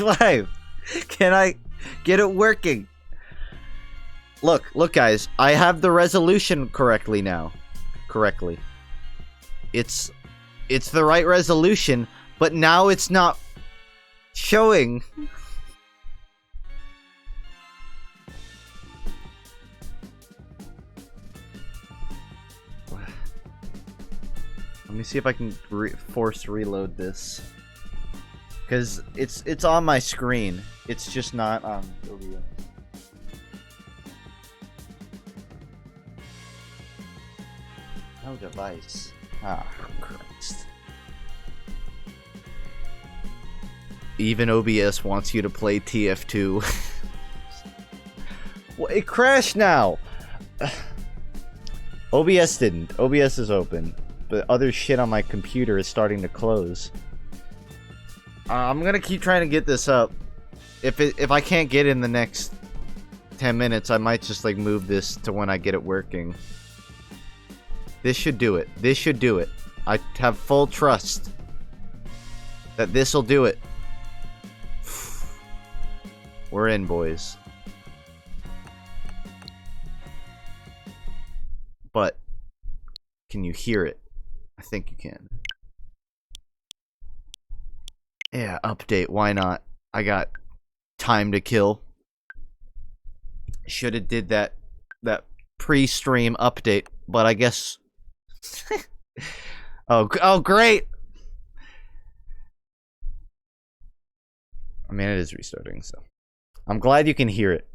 Live. Can I get it working? Look, guys. I have the resolution correctly now. It's the right resolution, but now it's not showing. Let me see if I can force reload this. Because it's on my screen. It's just not on OBS. No device. Ah, Christ. Even OBS wants you to play TF2. Well, it crashed now! OBS didn't. OBS is open. But other shit on my computer is starting to close. I'm gonna keep trying to get this up. If I can't get it in the next 10 minutes, I might just like move this to when I get it working. This should do it. This should do it. I have full trust that this'll do it. We're in, boys. But can you hear it? I think you can. Yeah, update. Why not? I got time to kill. Should have did that pre-stream update, but I guess. oh, great. I mean, it is restarting, so I'm glad you can hear it.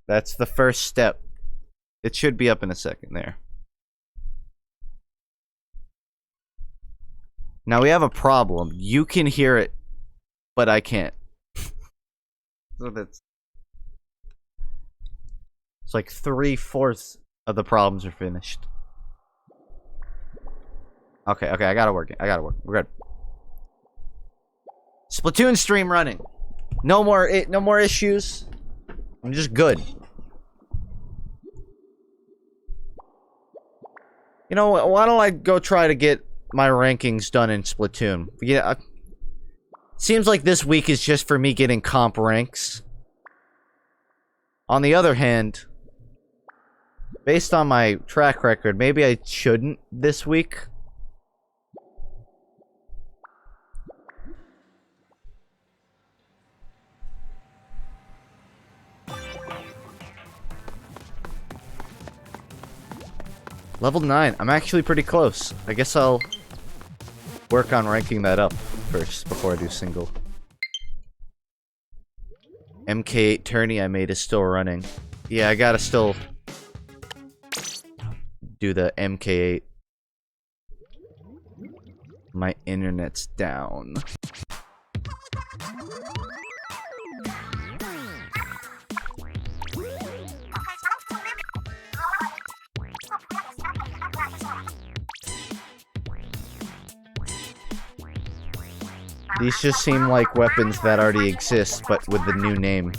That's the first step. It should be up in a second there. Now we have a problem. You can hear it, but I can't. So that's... It's like 3/4 of the problems are finished. Okay, I got it working. We're good. Splatoon stream running. No more issues. I'm just good. You know what? Why don't I go try to get my rankings done in Splatoon? Yeah, seems like this week is just for me getting comp ranks. On the other hand, based on my track record, maybe I shouldn't this week. Level 9. I'm actually pretty close. I guess I'll work on ranking that up first before I do single. MK8 tourney I made is still running. Yeah, I gotta still do the MK8. My internet's down. These just seem like weapons that already exist, but with the new name.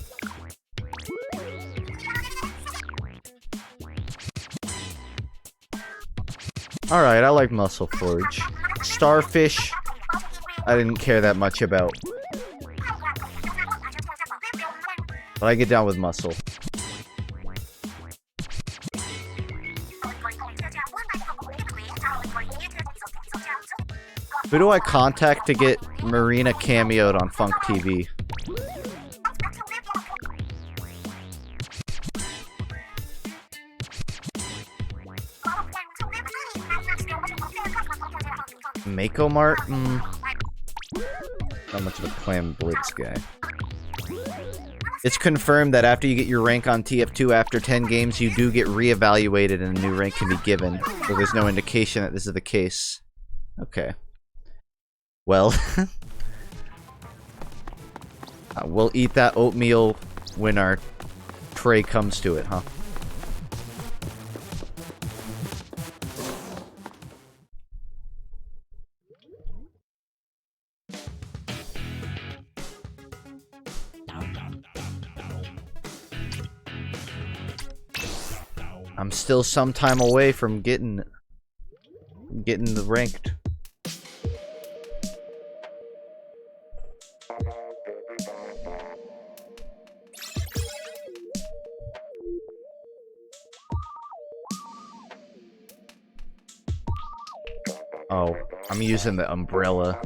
Alright, I like Muscle Forge. Starfish, I didn't care that much about. But I get down with Muscle. Who do I contact to get Marina cameoed on FUNKe TV? Mako Mart? Not much of a Clam Blitz guy. It's confirmed that after you get your rank on TF2 after 10 games, you do get reevaluated and a new rank can be given. So there's no indication that this is the case. Okay. Well, we'll eat that oatmeal when our tray comes to it, huh? I'm still some time away from getting the ranked. Oh, I'm using the umbrella.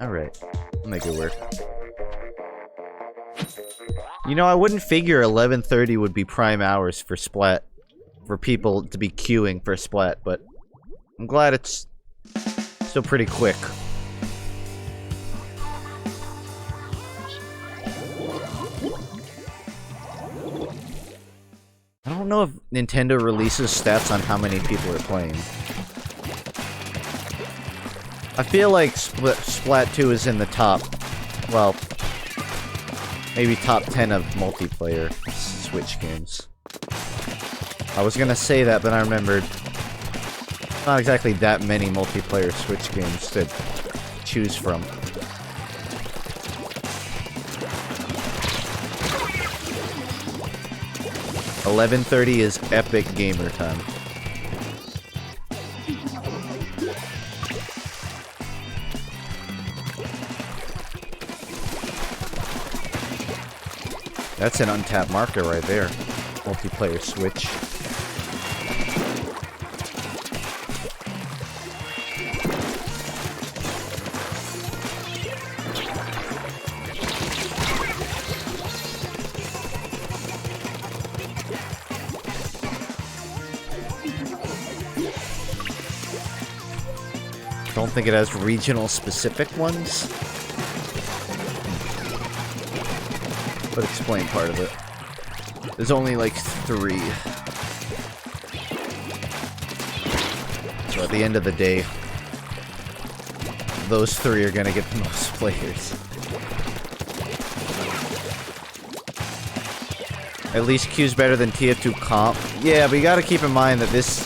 Alright, I'll make it work. You know, I wouldn't figure 11:30 would be prime hours for Splat. For people to be queuing for Splat, but I'm glad it's still pretty quick. I don't know if Nintendo releases stats on how many people are playing. I feel like Splat 2 is in the top, well, maybe top 10 of multiplayer Switch games. I was gonna say that, but I remembered not exactly that many multiplayer Switch games to choose from. $11:30 is epic gamer time. That's an untapped marker right there. Multiplayer Switch. Don't think it has regional specific ones. But explain part of it. There's only like 3. So at the end of the day, those 3 are gonna get the most players. At least Q's better than TF2 comp. Yeah, but you gotta keep in mind that this...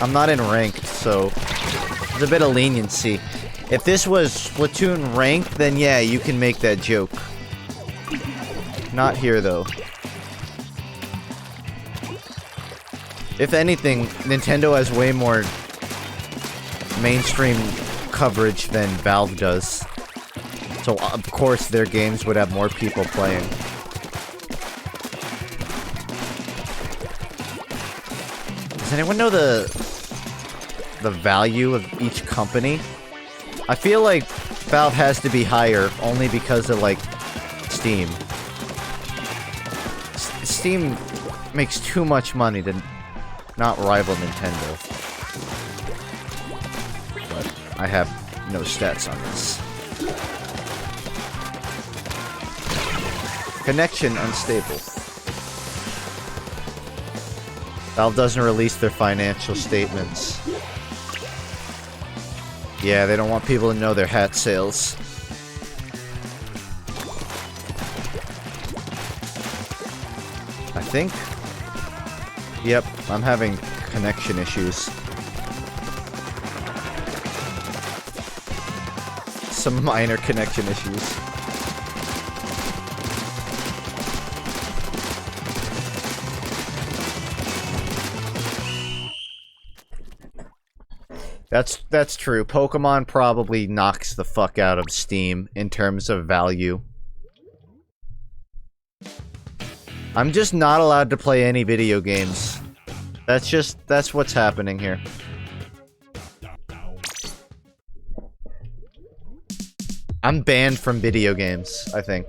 I'm not in ranked, so... there's a bit of leniency. If this was Splatoon ranked, then yeah, you can make that joke. Not here, though. If anything, Nintendo has way more mainstream coverage than Valve does. So, of course, their games would have more people playing. Does anyone know the value of each company? I feel like Valve has to be higher only because of, like, Steam. Steam makes too much money to not rival Nintendo. But I have no stats on this. Connection unstable. Valve doesn't release their financial statements. Yeah, they don't want people to know their hat sales. I think? Yep, I'm having connection issues. Some minor connection issues. That's true. Pokemon probably knocks the fuck out of Steam in terms of value. I'm just not allowed to play any video games. That's what's happening here. I'm banned from video games, I think.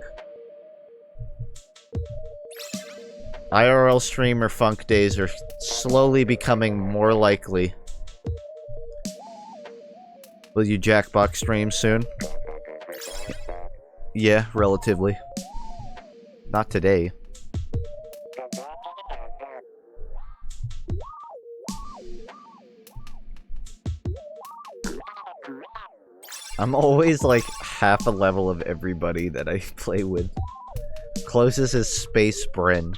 IRL streamer funk days are slowly becoming more likely. Will you Jackbox stream soon? Yeah, relatively. Not today. I'm always like half a level of everybody that I play with. Closest is Space Bren.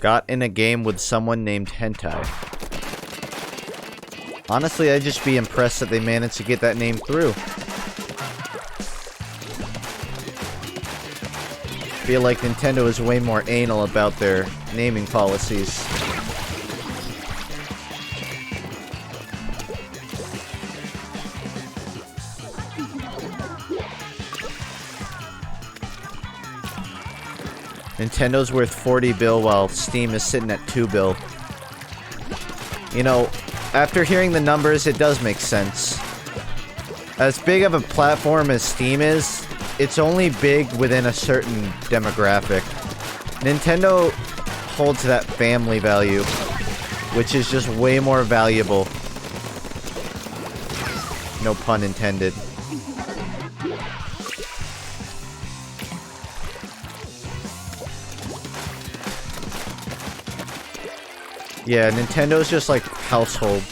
Got in a game with someone named Hentai. Honestly, I'd just be impressed that they managed to get that name through. Feel like Nintendo is way more anal about their naming policies. Nintendo's worth 40 bill while Steam is sitting at 2 bill. You know, after hearing the numbers, it does make sense. As big of a platform as Steam is, it's only big within a certain demographic. Nintendo holds that family value, which is just way more valuable. No pun intended. Yeah, Nintendo's just like household.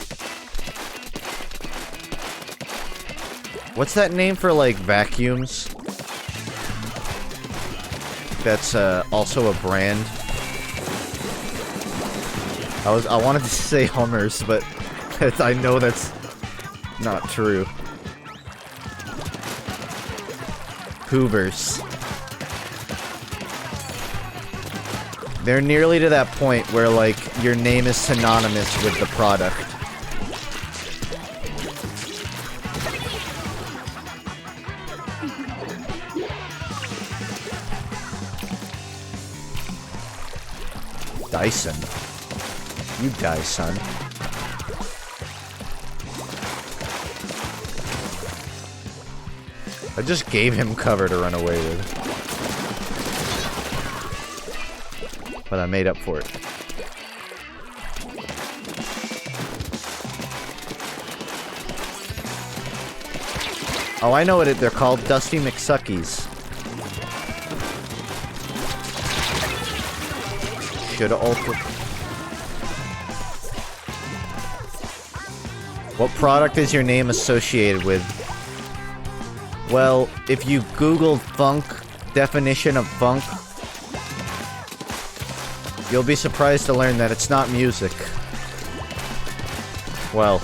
What's that name for like vacuums? That's also a brand. I wanted to say Hummers, but I know that's not true. Hoovers. They're nearly to that point where, like, your name is synonymous with the product. Dyson. You die, son. I just gave him cover to run away with. But I made up for it. Oh, I know what they're called. Dusty McSuckies. Shoulda altered. What product is your name associated with? Well, if you Google funk, definition of funk, you'll be surprised to learn that it's not music. Well,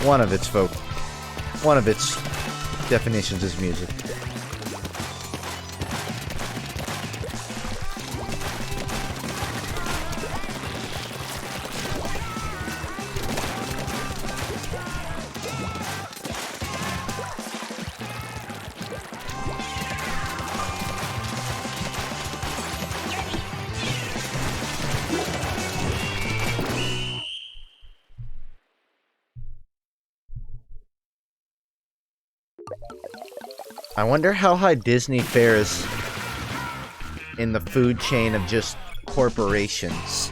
one of its definitions is music. I wonder how high Disney fares in the food chain of just corporations.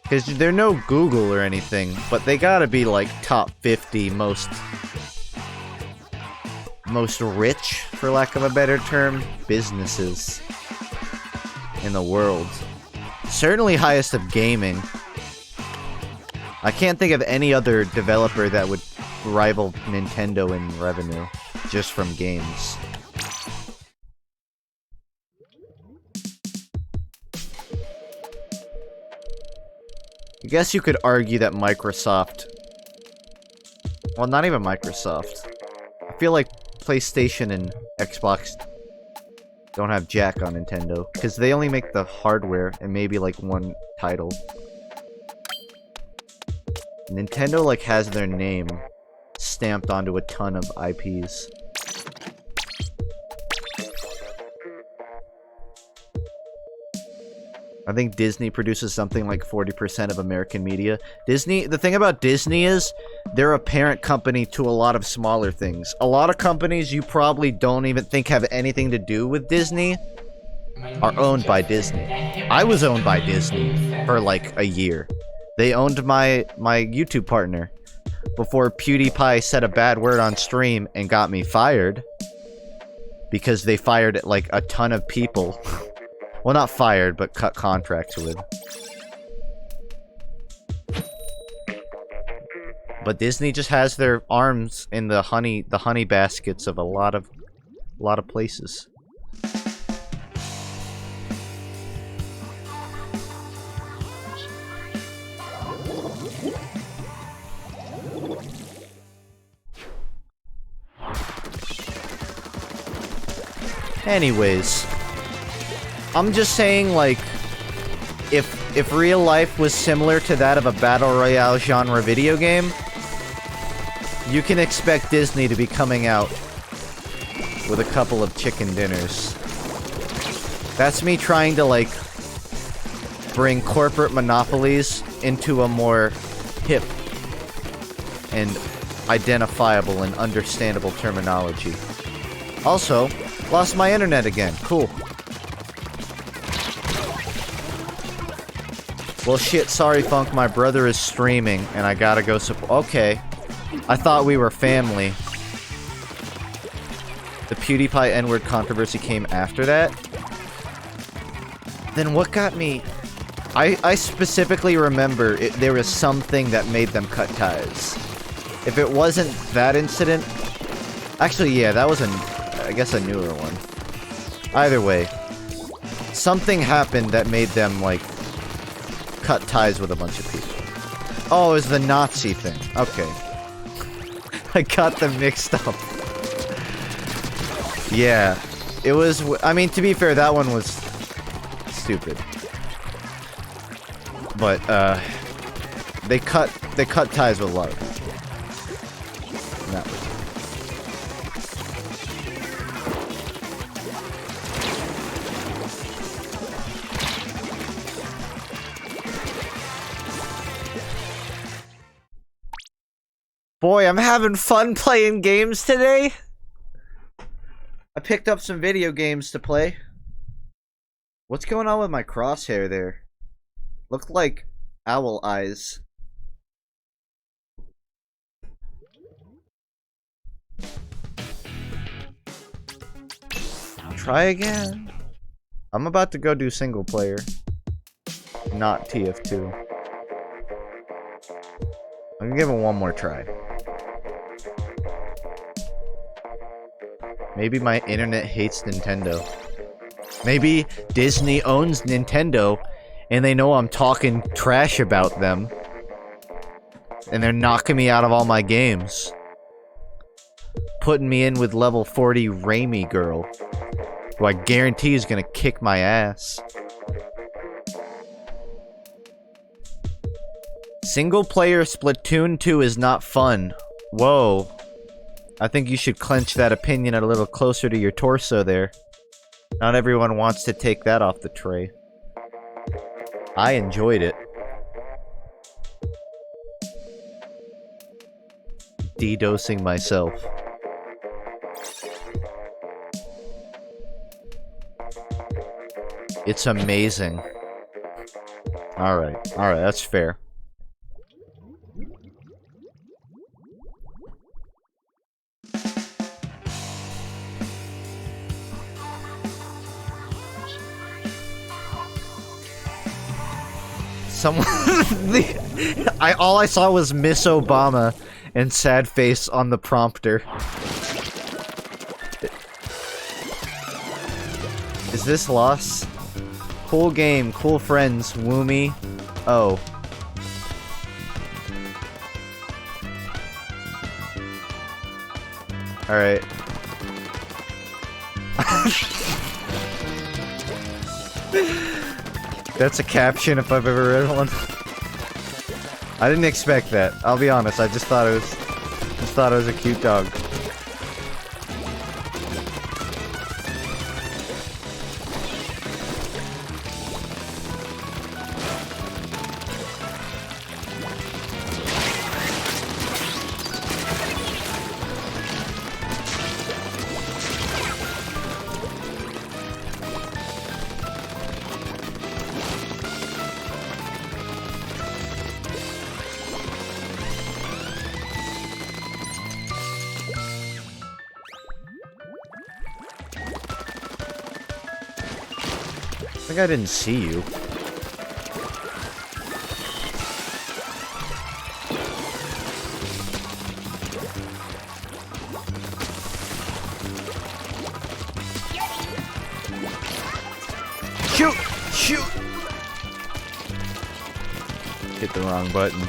Because they're no Google or anything, but they gotta be like top 50 most rich, for lack of a better term, businesses in the world. Certainly highest of gaming. I can't think of any other developer that would rival Nintendo in revenue. Just from games. I guess you could argue that Microsoft... Well, not even Microsoft. I feel like PlayStation and Xbox don't have jack on Nintendo. Because they only make the hardware and maybe like one title. Nintendo like has their name stamped onto a ton of IPs. I think Disney produces something like 40% of American media. The thing about Disney is, they're a parent company to a lot of smaller things. A lot of companies you probably don't even think have anything to do with Disney are owned by Disney. I was owned by Disney for like a year. They owned my YouTube partner before PewDiePie said a bad word on stream and got me fired. Because they fired like a ton of people. Well, not fired, but cut contracts with. But Disney just has their arms in the honey baskets of a lot of places. Anyways, I'm just saying, like, if real life was similar to that of a battle royale genre video game, you can expect Disney to be coming out with a couple of chicken dinners. That's me trying to, like, bring corporate monopolies into a more hip and identifiable and understandable terminology. Also, lost my internet again. Cool. Well, shit, sorry, Funk. My brother is streaming, and I gotta go support. Okay. I thought we were family. The PewDiePie N-word controversy came after that? Then what got me... I specifically remember there was something that made them cut ties. If it wasn't that incident... Actually, yeah, that was I guess a newer one. Either way. Something happened that made them, like, cut ties with a bunch of people. Oh, it was the Nazi thing. Okay. I got them mixed up. Yeah. It was... I mean, to be fair, that one was... stupid. But, they cut ties with love. And that was it. Boy, I'm having fun playing games today. I picked up some video games to play. What's going on with my crosshair there? Looked like owl eyes. Try again. I'm about to go do single player. Not TF2. I'm gonna give it one more try. Maybe my internet hates Nintendo. Maybe Disney owns Nintendo, and they know I'm talking trash about them. And they're knocking me out of all my games. Putting me in with level 40 Raimi girl, who I guarantee is gonna kick my ass. Single player Splatoon 2 is not fun. Whoa. I think you should clench that opinion a little closer to your torso there. Not everyone wants to take that off the tray. I enjoyed it. De-dosing myself. It's amazing. Alright, that's fair. Someone, all I saw was Miss Obama and sad face on the prompter. Is this loss? Cool game, cool friends, Woomy. Oh. Alright. That's a caption if I've ever read one. I didn't expect that. I'll be honest. I just thought it was a cute dog. I think I didn't see you. Shoot! Shoot! Hit the wrong button.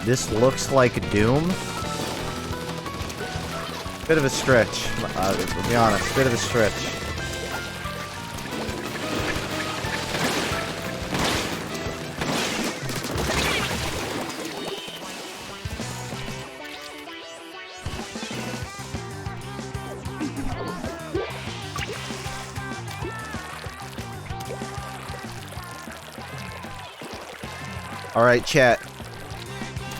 This looks like Doom. Bit of a stretch. To be honest, bit of a stretch. Alright, chat.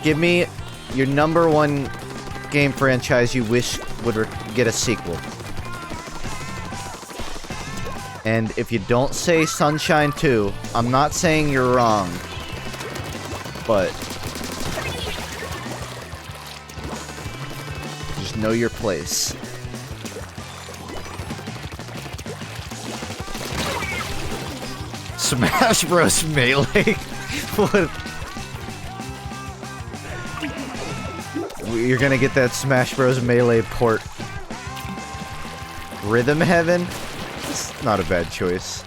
Give me your #1 game franchise you wish would get a sequel. And if you don't say Sunshine 2, I'm not saying you're wrong. But just know your place. Smash Bros. Melee? What? You're gonna get that Smash Bros. Melee port. Rhythm Heaven? It's not a bad choice.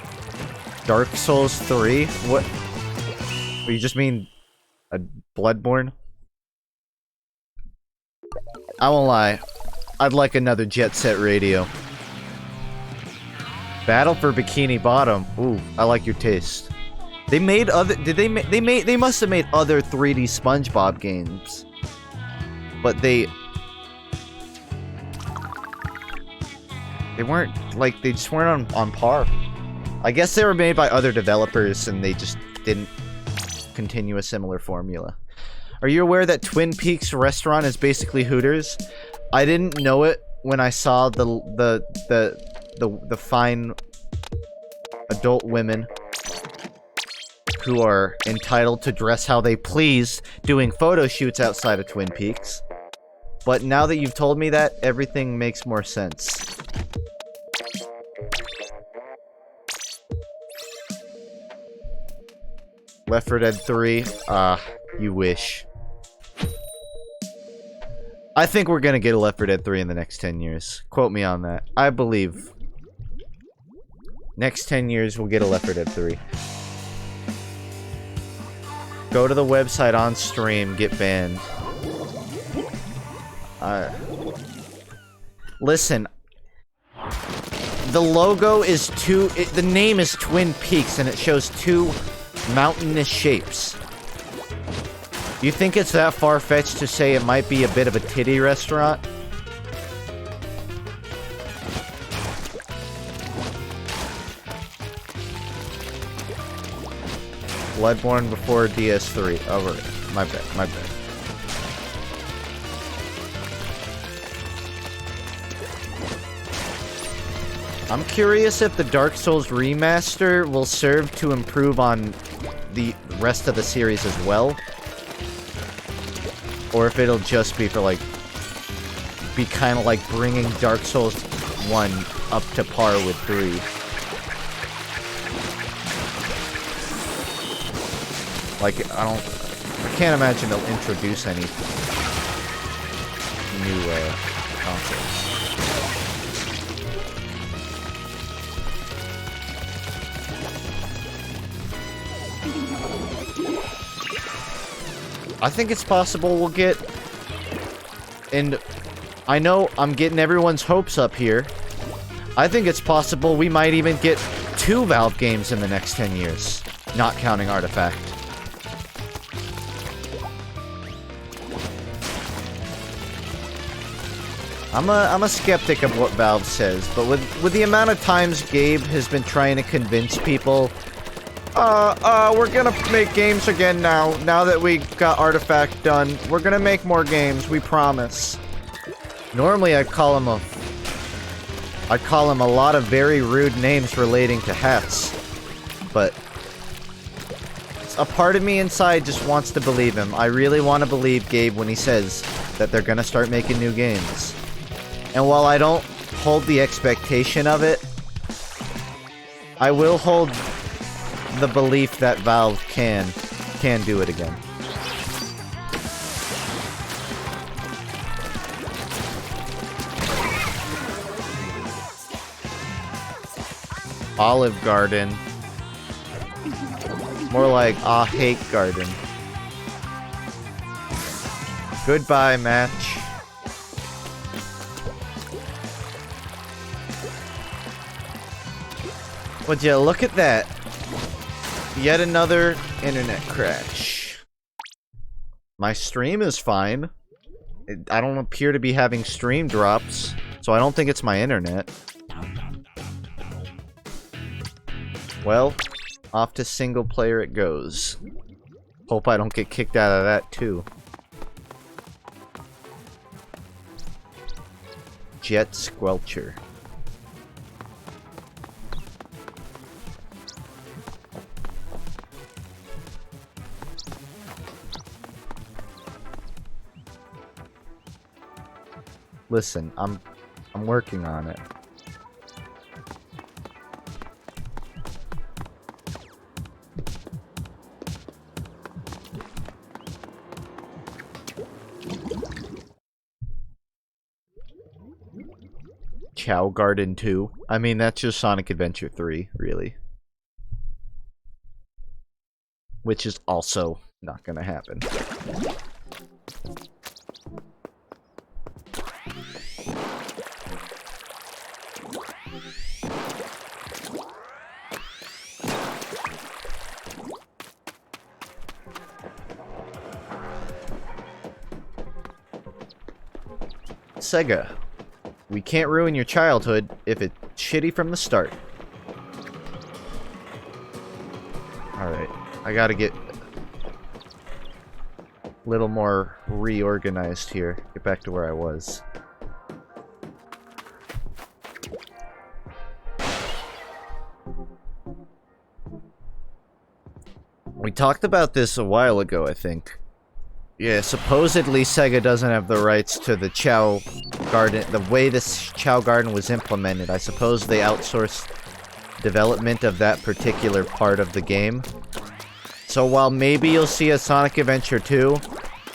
Dark Souls 3? What? You just mean a Bloodborne? I won't lie. I'd like another Jet Set Radio. Battle for Bikini Bottom. Ooh, I like your taste. They made other. Did they make? They must have made other 3D SpongeBob games. But they weren't, like, they just weren't on par. I guess they were made by other developers and they just didn't continue a similar formula. Are you aware that Twin Peaks restaurant is basically Hooters? I didn't know it when I saw the fine adult women who are entitled to dress how they please doing photo shoots outside of Twin Peaks. But now that you've told me that, everything makes more sense. Left 4 Dead 3? You wish. I think we're gonna get a Left 4 Dead 3 in the next 10 years. Quote me on that. I believe. Next 10 years, we'll get a Left 4 Dead 3. Go to the website on stream, get banned. Listen. The logo is the name is Twin Peaks and it shows 2 mountainous shapes. You think it's that far-fetched to say it might be a bit of a titty restaurant? Bloodborne before DS3. Oh, right. My bad, my bad. I'm curious if the Dark Souls remaster will serve to improve on the rest of the series as well. Or if it'll just be for, like, be kind of like bringing Dark Souls 1 up to par with 3. Like, I can't imagine they'll introduce any new concepts. I think it's possible we'll get, and I know I'm getting everyone's hopes up here. I think it's possible we might even get 2 Valve games in the next 10 years, not counting Artifact. I'm a skeptic of what Valve says, but with the amount of times Gabe has been trying to convince people, we're gonna make games again now that we got Artifact done. We're gonna make more games, we promise. Normally I'd call him a lot of very rude names relating to hats. But a part of me inside just wants to believe him. I really want to believe Gabe when he says that they're gonna start making new games. And while I don't hold the expectation of it, I will hold the belief that Valve can do it again. Olive Garden. More like hate garden. Goodbye, match. Would you look at that? Yet another internet crash. My stream is fine. I don't appear to be having stream drops, so I don't think it's my internet. Well, off to single player it goes. Hope I don't get kicked out of that too. Jet Squelcher. Listen, I'm working on it. Chow Garden 2. I mean, that's just Sonic Adventure 3, really. Which is also not gonna happen. Sega, we can't ruin your childhood if it's shitty from the start. Alright, I gotta get a little more reorganized here. Get back to where I was. We talked about this a while ago, I think. Yeah, supposedly Sega doesn't have the rights to the Chow Garden. The way this Chow Garden was implemented, I suppose they outsourced development of that particular part of the game. So while maybe you'll see a Sonic Adventure 2,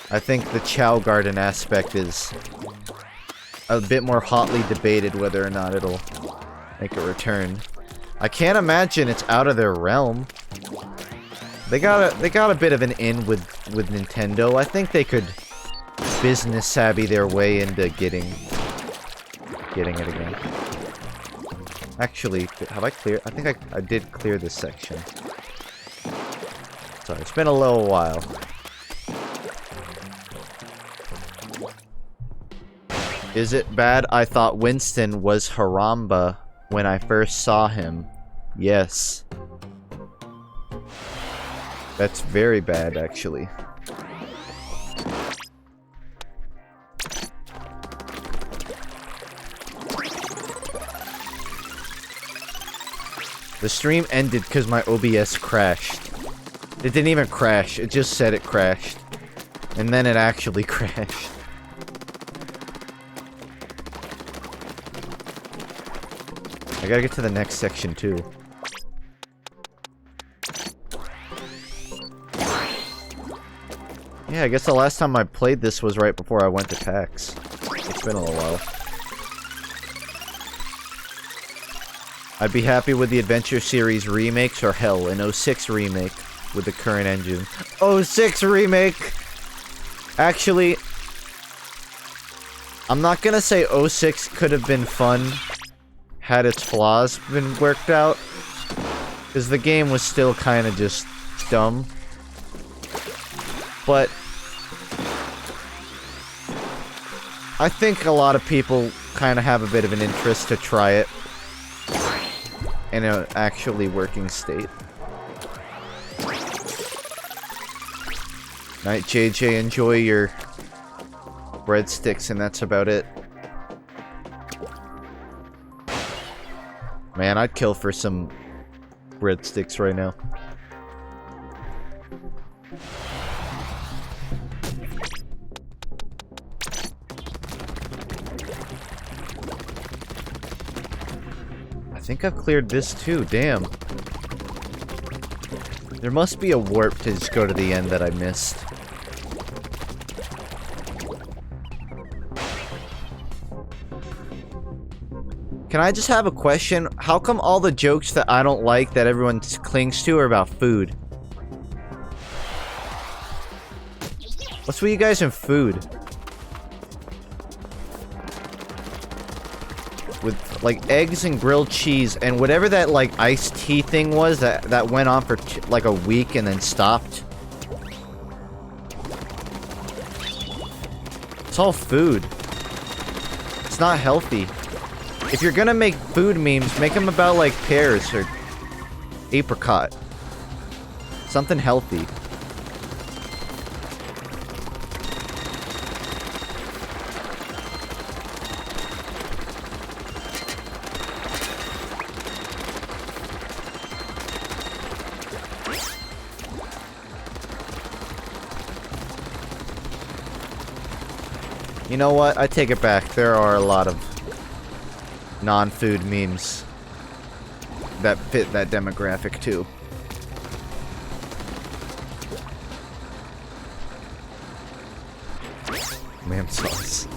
I think the Chow Garden aspect is a bit more hotly debated whether or not it'll make a return. I can't imagine it's out of their realm. They got a bit of an in with Nintendo. I think they could business savvy their way into getting it again. Actually, have I cleared? I think I did clear this section. Sorry, it's been a little while. Is it bad? I thought Winston was Haramba when I first saw him. Yes. That's very bad, actually. The stream ended because my OBS crashed. It didn't even crash, it just said it crashed. And then it actually crashed. I gotta get to the next section, too. Yeah, I guess the last time I played this was right before I went to PAX. It's been a little while. I'd be happy with the Adventure Series remakes or hell, an 06 remake with the current engine. 06 remake! Actually, I'm not gonna say 06 could have been fun had its flaws been worked out, because the game was still kind of just dumb. But I think a lot of people kind of have a bit of an interest to try it in an actually working state. Night, JJ. Enjoy your breadsticks, and that's about it. Man, I'd kill for some breadsticks right now. I think I've cleared this too, damn. There must be a warp to just go to the end that I missed. Can I just have a question? How come all the jokes that I don't like that everyone clings to are about food? What's with you guys in food? with like eggs and grilled cheese and whatever that like iced tea thing was that went on for like a week and then stopped. It's all food. It's not healthy. If you're gonna make food memes, make them about like pears or apricot. Something healthy. You know what? I take it back. There are a lot of non-food memes that fit that demographic too. Lamb sauce.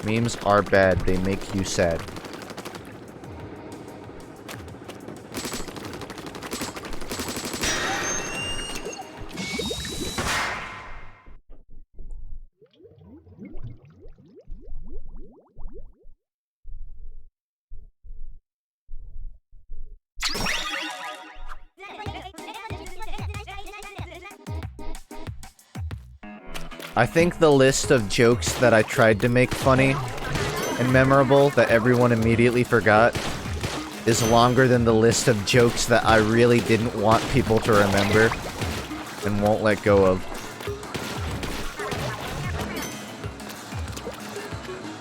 Memes are bad. They make you sad. I think the list of jokes that I tried to make funny and memorable that everyone immediately forgot is longer than the list of jokes that I really didn't want people to remember and won't let go of.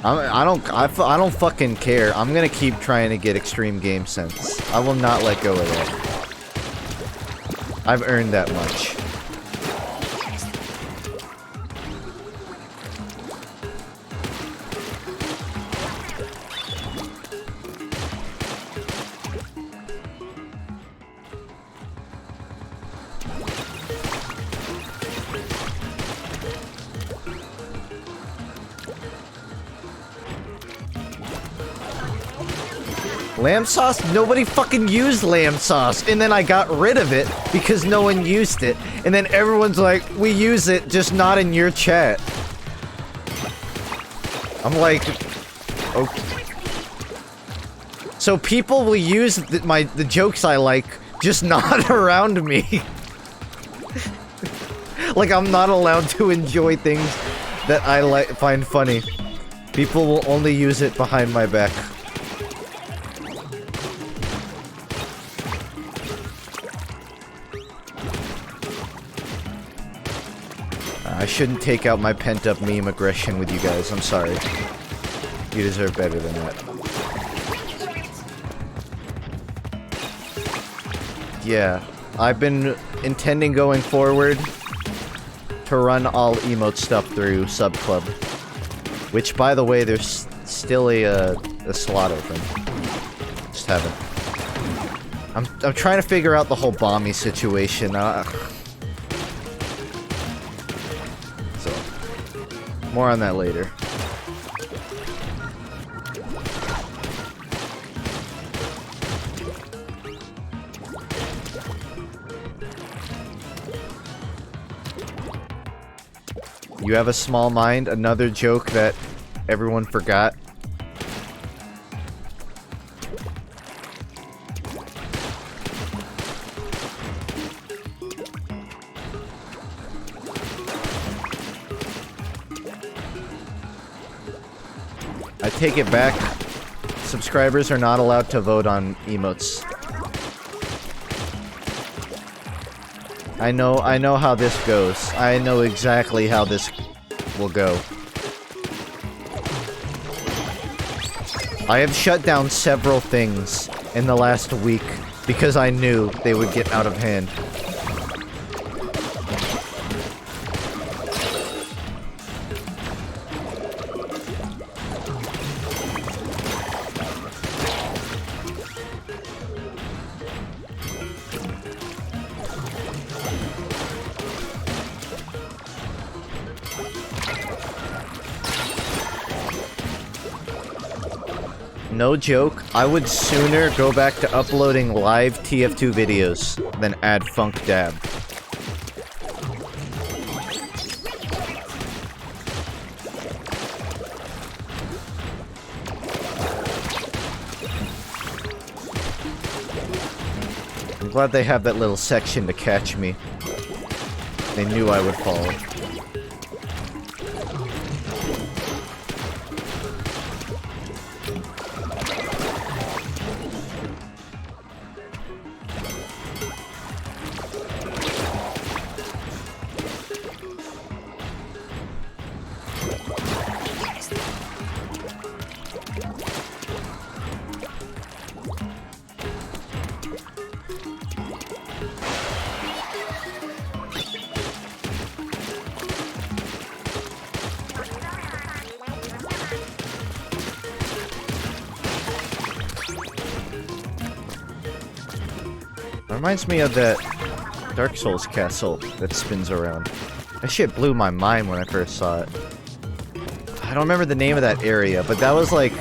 I don't fucking care. I'm gonna keep trying to get extreme game sense. I will not let go of that. I've earned that much. Lamb sauce? Nobody fucking used lamb sauce. And then I got rid of it because no one used it. And then everyone's like, we use it, just not in your chat. I'm like, okay. So people will use the jokes I like, just not around me. Like I'm not allowed to enjoy things that I find funny. People will only use it behind my back. I shouldn't take out my pent-up meme aggression with you guys. I'm sorry. You deserve better than that. Yeah, I've been intending going forward to run all emote stuff through Sub Club. Which, by the way, there's still a slot open. Just haven't. I'm trying to figure out the whole Bomby situation. So, more on that later. You have a small mind, another joke that everyone forgot. I take it back. Subscribers are not allowed to vote on emotes. I know how this goes. I know exactly how this will go. I have shut down several things in the last week because I knew they would get out of hand. No joke, I would sooner go back to uploading live TF2 videos than add Funk Dab. glad they have that little section to catch me. They knew I would fall. Reminds me of that Dark Souls castle that spins around. That shit blew my mind when I first saw it. I don't remember the name of that area, but that was like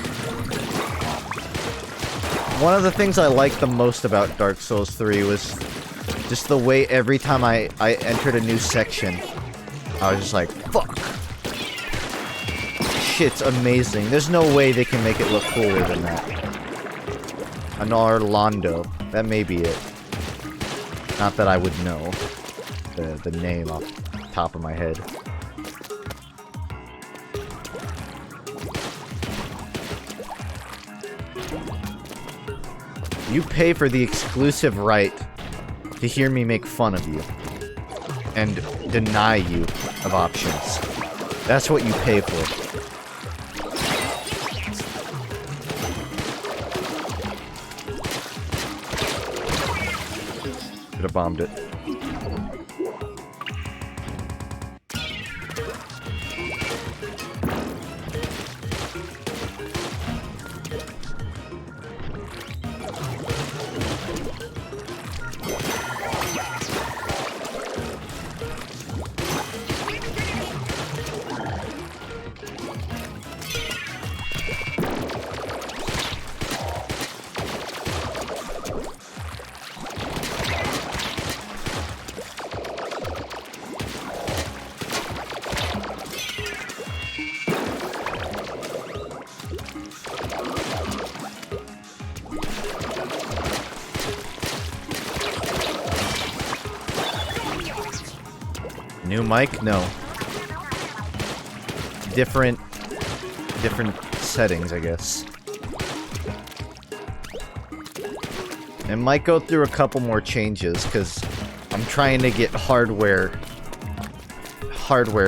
one of the things I liked the most about Dark Souls 3 was just the way every time I entered a new section, I was just like, fuck. Shit's amazing. There's no way they can make it look cooler than that. An Orlando. That may be it. Not that I would know the name off the top of my head. You pay for the exclusive right to hear me make fun of you and deny you of options. That's what you pay for. Could have bombed it. New mic? No. Different settings, I guess. It might go through a couple more changes, because I'm trying to get hardware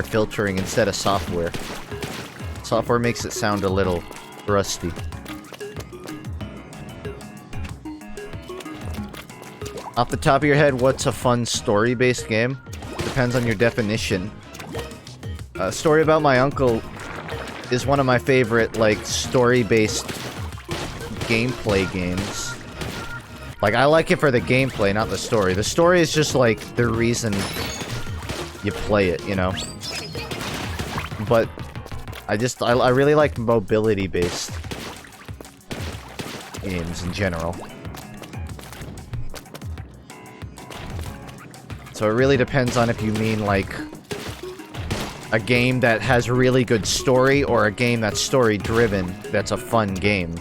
filtering instead of software. Software makes it sound a little rusty. Off the top of your head, what's a fun story-based game? Depends on your definition. A story about my uncle is one of my favorite, like, story-based gameplay games. Like, I like it for the gameplay, not the story. The story is just, like, the reason you play it, you know? But I really like mobility-based games in general. So it really depends on if you mean, like, a game that has a really good story or a game that's story-driven that's a fun game.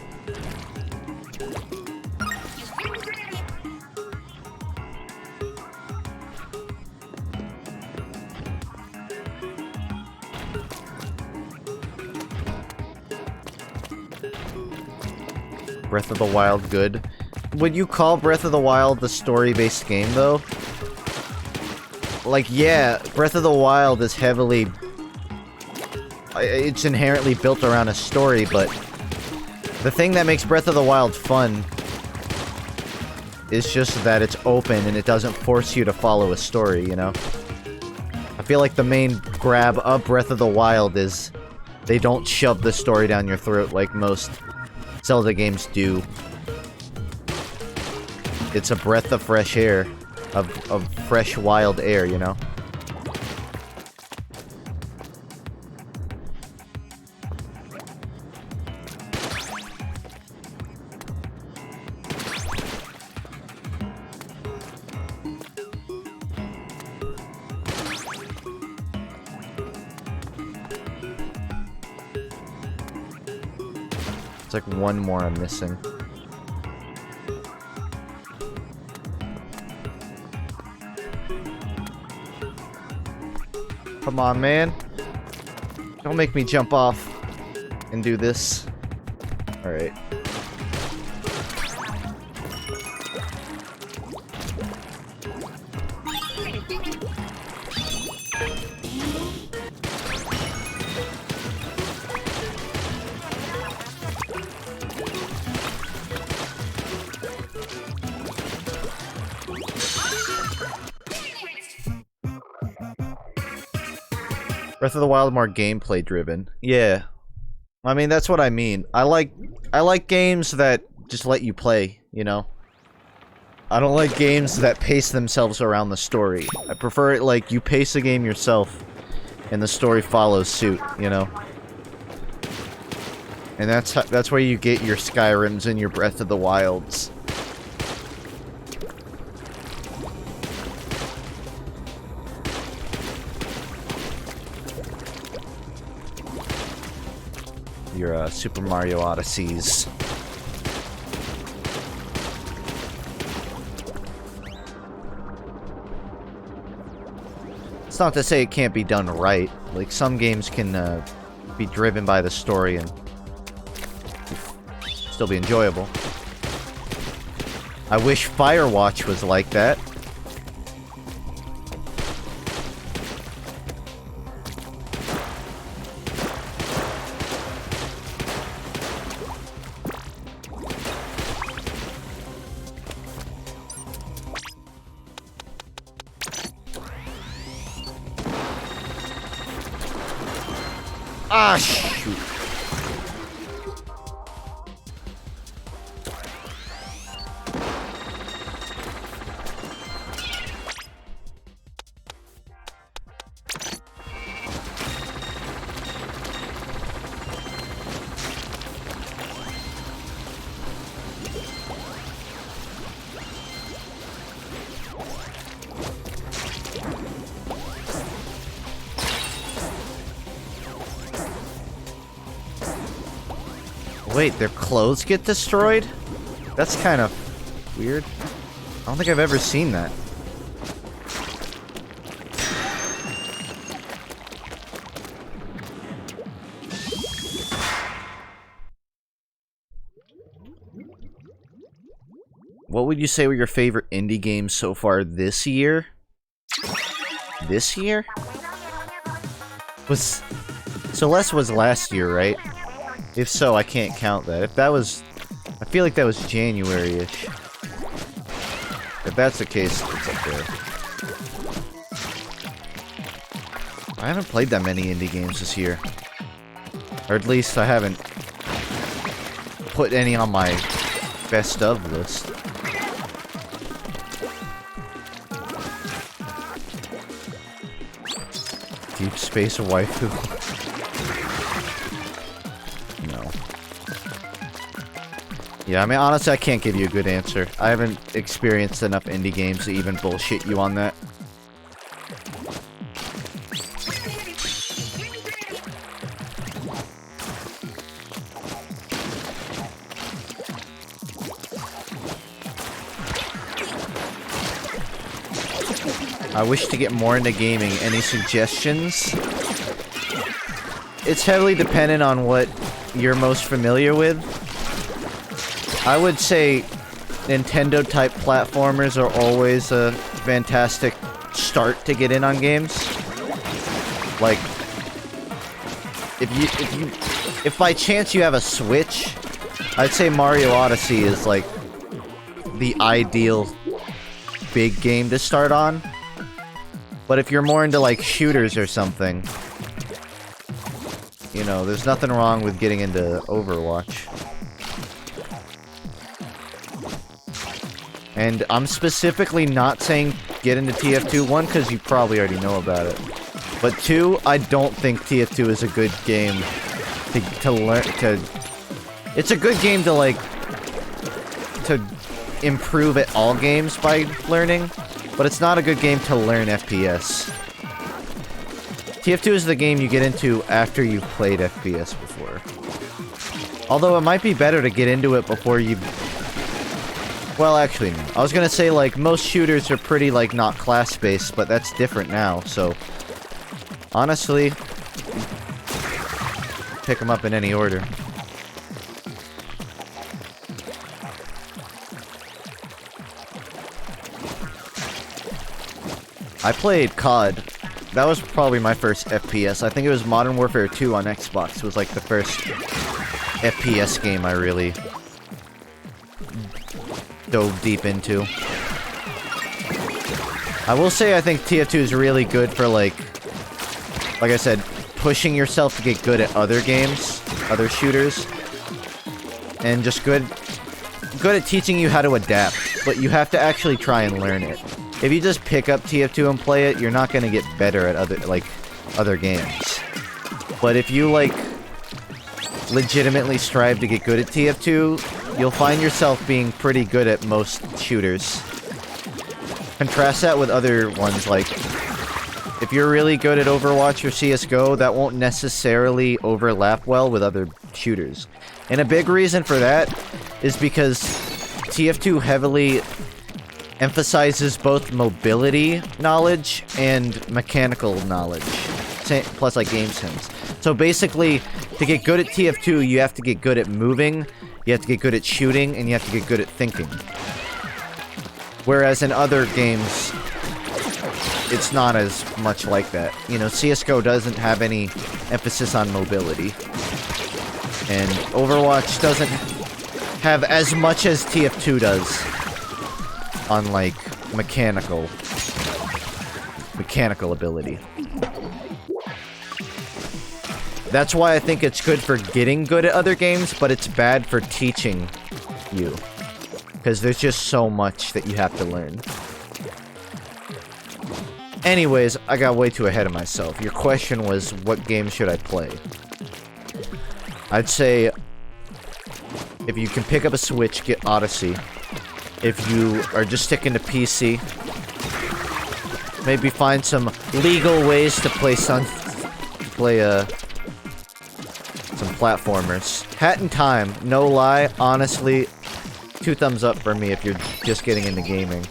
Breath of the Wild good. Would you call Breath of the Wild the story-based game, though? Like, yeah, Breath of the Wild is heavily... It's inherently built around a story, but... The thing that makes Breath of the Wild fun... is just that it's open and it doesn't force you to follow a story, you know? I feel like the main grab of Breath of the Wild is... they don't shove the story down your throat like most Zelda games do. It's a breath of fresh air. Of fresh, wild air, you know? It's like one more I'm missing. Come on, man. Don't make me jump off and do this. Alright. Breath of the Wild more gameplay driven. Yeah. I mean, that's what I mean. I like games that just let you play, you know? I don't like games that pace themselves around the story. I prefer it like you pace the game yourself and the story follows suit, you know? And that's where you get your Skyrims and your Breath of the Wilds. Your Super Mario Odysseys. It's not to say it can't be done right. Like, some games can be driven by the story and still be enjoyable. I wish Firewatch was like that. Ah, shoot. Wait, their clothes get destroyed? That's kind of weird. I don't think I've ever seen that. What would you say were your favorite indie games so far this year? This year? Celeste was last year, right? If so, I can't count that. If that was... I feel like that was January-ish. If that's the case, it's up there. I haven't played that many indie games this year. Or at least I haven't put any on my best of list. Deep Space Waifu. No. Yeah, I mean, honestly, I can't give you a good answer. I haven't experienced enough indie games to even bullshit you on that. I wish to get more into gaming. Any suggestions? It's heavily dependent on what you're most familiar with. I would say Nintendo-type platformers are always a fantastic start to get in on games. Like, if by chance you have a Switch, I'd say Mario Odyssey is like the ideal big game to start on. But if you're more into, like, shooters or something, you know, there's nothing wrong with getting into Overwatch. And I'm specifically not saying get into TF2, one, because you probably already know about it. But two, I don't think TF2 is a good game to learn, it's a good game to, like, to improve at all games by learning. But it's not a good game to learn FPS. TF2 is the game you get into after you've played FPS before. Although it might be better to get into it before you... Well, actually, no. I was gonna say, like, most shooters are pretty, like, not class-based, but that's different now, so... Honestly, pick them up in any order. I played COD. That was probably my first FPS. I think it was Modern Warfare 2 on Xbox. It was like the first FPS game I really dove deep into. I will say I think TF2 is really good for like I said, pushing yourself to get good at other games, other shooters, and just good at teaching you how to adapt, but you have to actually try and learn it. If you just pick up TF2 and play it, you're not gonna get better at other games. But if you legitimately strive to get good at TF2, you'll find yourself being pretty good at most shooters. Contrast that with other ones, like if you're really good at Overwatch or CSGO, that won't necessarily overlap well with other shooters. And a big reason for that is because TF2 heavily emphasizes both mobility knowledge and mechanical knowledge, plus like game sense. So basically, to get good at TF2, you have to get good at moving, you have to get good at shooting, and you have to get good at thinking. Whereas in other games, it's not as much like that. You know, CSGO doesn't have any emphasis on mobility. And Overwatch doesn't have as much as TF2 does on, like, mechanical ability. That's why I think it's good for getting good at other games, but it's bad for teaching you. Because there's just so much that you have to learn. Anyways, I got way too ahead of myself. Your question was, what game should I play? I'd say, if you can pick up a Switch, get Odyssey. If you are just sticking to PC, maybe find some legal ways to play some platformers. Hat in Time, no lie, honestly, 2 thumbs up for me if you're just getting into gaming.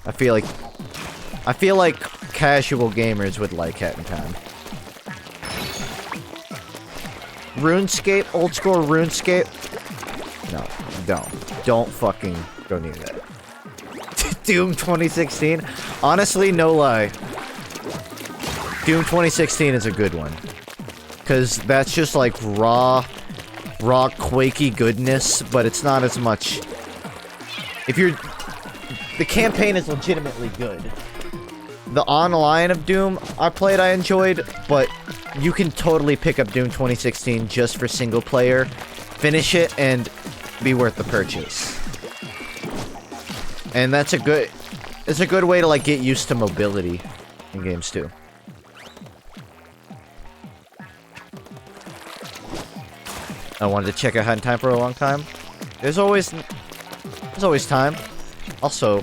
I feel like casual gamers would like Hat in Time. RuneScape, old school RuneScape. No, don't fucking go near that. Doom 2016. Honestly, no lie. Doom 2016 is a good one. Cause that's just like raw quakey goodness, but it's not as much. The campaign is legitimately good. The online of Doom I enjoyed, but you can totally pick up Doom 2016 just for single player, finish it, and be worth the purchase. And it's a good way to like get used to mobility in games too. I wanted to check out Hat in Time for a long time. There's always time. Also,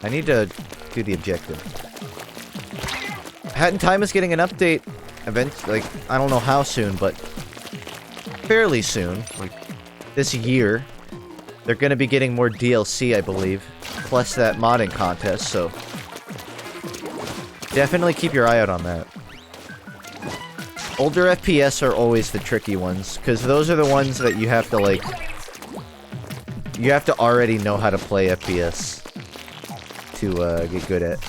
I need to do the objective. Hat in Time is getting an update like, I don't know how soon, but fairly soon. Like, this year. They're gonna be getting more DLC, I believe. Plus that modding contest, so definitely keep your eye out on that. Older FPS are always the tricky ones, because those are the ones that you have to, like... You have to already know how to play FPS to get good at.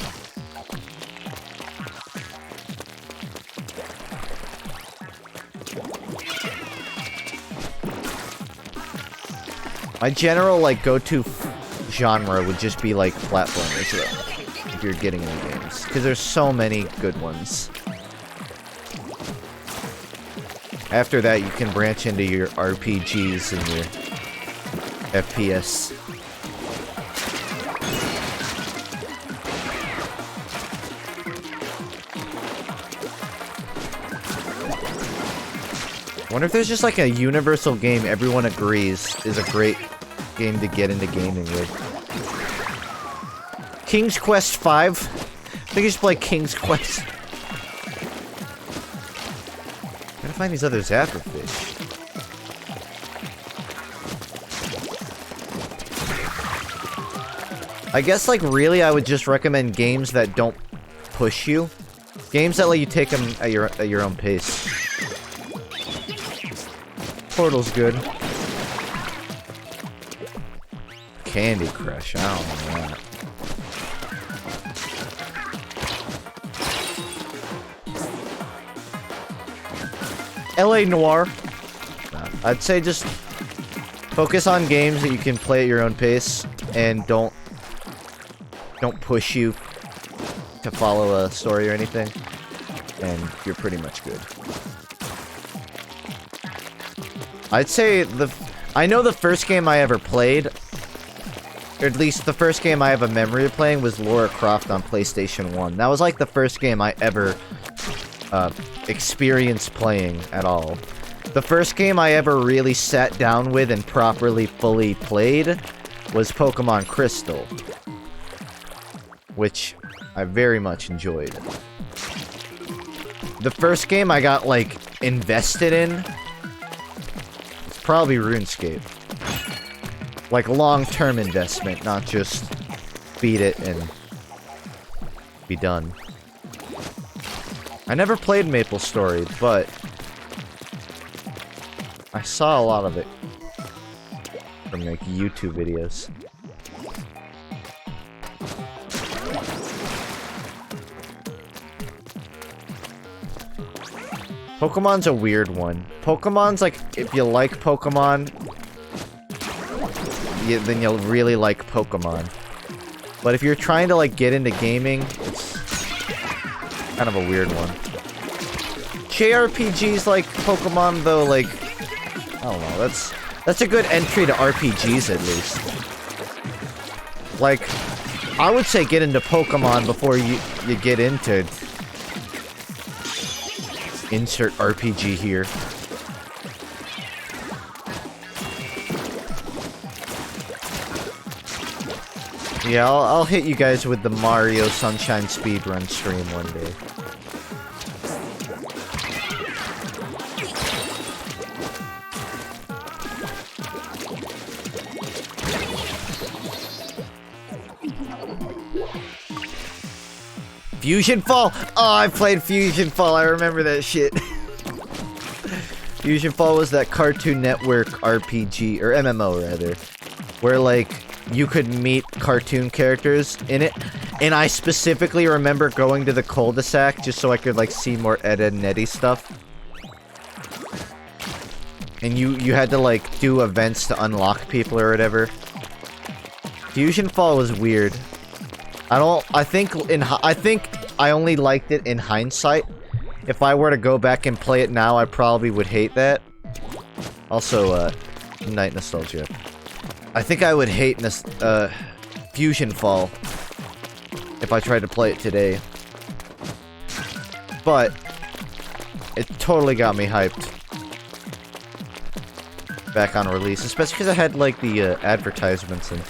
My general, like, go-to genre would just be, like, platformers, though, if you're getting into games. Because there's so many good ones. After that, you can branch into your RPGs and your FPS. Wonder if there's just like a universal game everyone agrees is a great game to get into gaming with. King's Quest V? I think you should play King's Quest. Gotta find these other Zapperfish. I guess, like, really, I would just recommend games that don't push you. Games that let you take them at your own pace. Portal's good. Candy Crush, I don't know that. LA Noire. I'd say just focus on games that you can play at your own pace and don't push you to follow a story or anything, and you're pretty much good. I'd say I know the first game I ever played, or at least the first game I have a memory of playing, was Lara Croft on PlayStation 1. That was like the first game I ever experienced playing at all. The first game I ever really sat down with and properly fully played was Pokemon Crystal, which I very much enjoyed. The first game I got, like, invested in, it's probably RuneScape. Like, long-term investment, not just beat it and be done. I never played MapleStory, but I saw a lot of it from, like, YouTube videos. Pokemon's a weird one. Pokemon's like, if you like Pokemon, then you'll really like Pokemon. But if you're trying to, like, get into gaming, it's kind of a weird one. JRPGs like Pokemon, though, like, I don't know, that's a good entry to RPGs, at least. Like, I would say get into Pokemon before you get into insert RPG here. Yeah, I'll hit you guys with the Mario Sunshine speedrun stream one day. Fusion Fall! Oh, I played Fusion Fall, I remember that shit. Fusion Fall was that Cartoon Network RPG, or MMO rather, where, like, you could meet cartoon characters in it, and I specifically remember going to the cul-de-sac just so I could, like, see more Ed, Edd n Eddy stuff. And you had to, like, do events to unlock people or whatever. Fusion Fall was weird. I think I only liked it in hindsight. If I were to go back and play it now, I probably would hate that. Also, Night Nostalgia. I think I would hate Fusion Fall if I tried to play it today. But it totally got me hyped back on release, especially because I had, like, the advertisements, and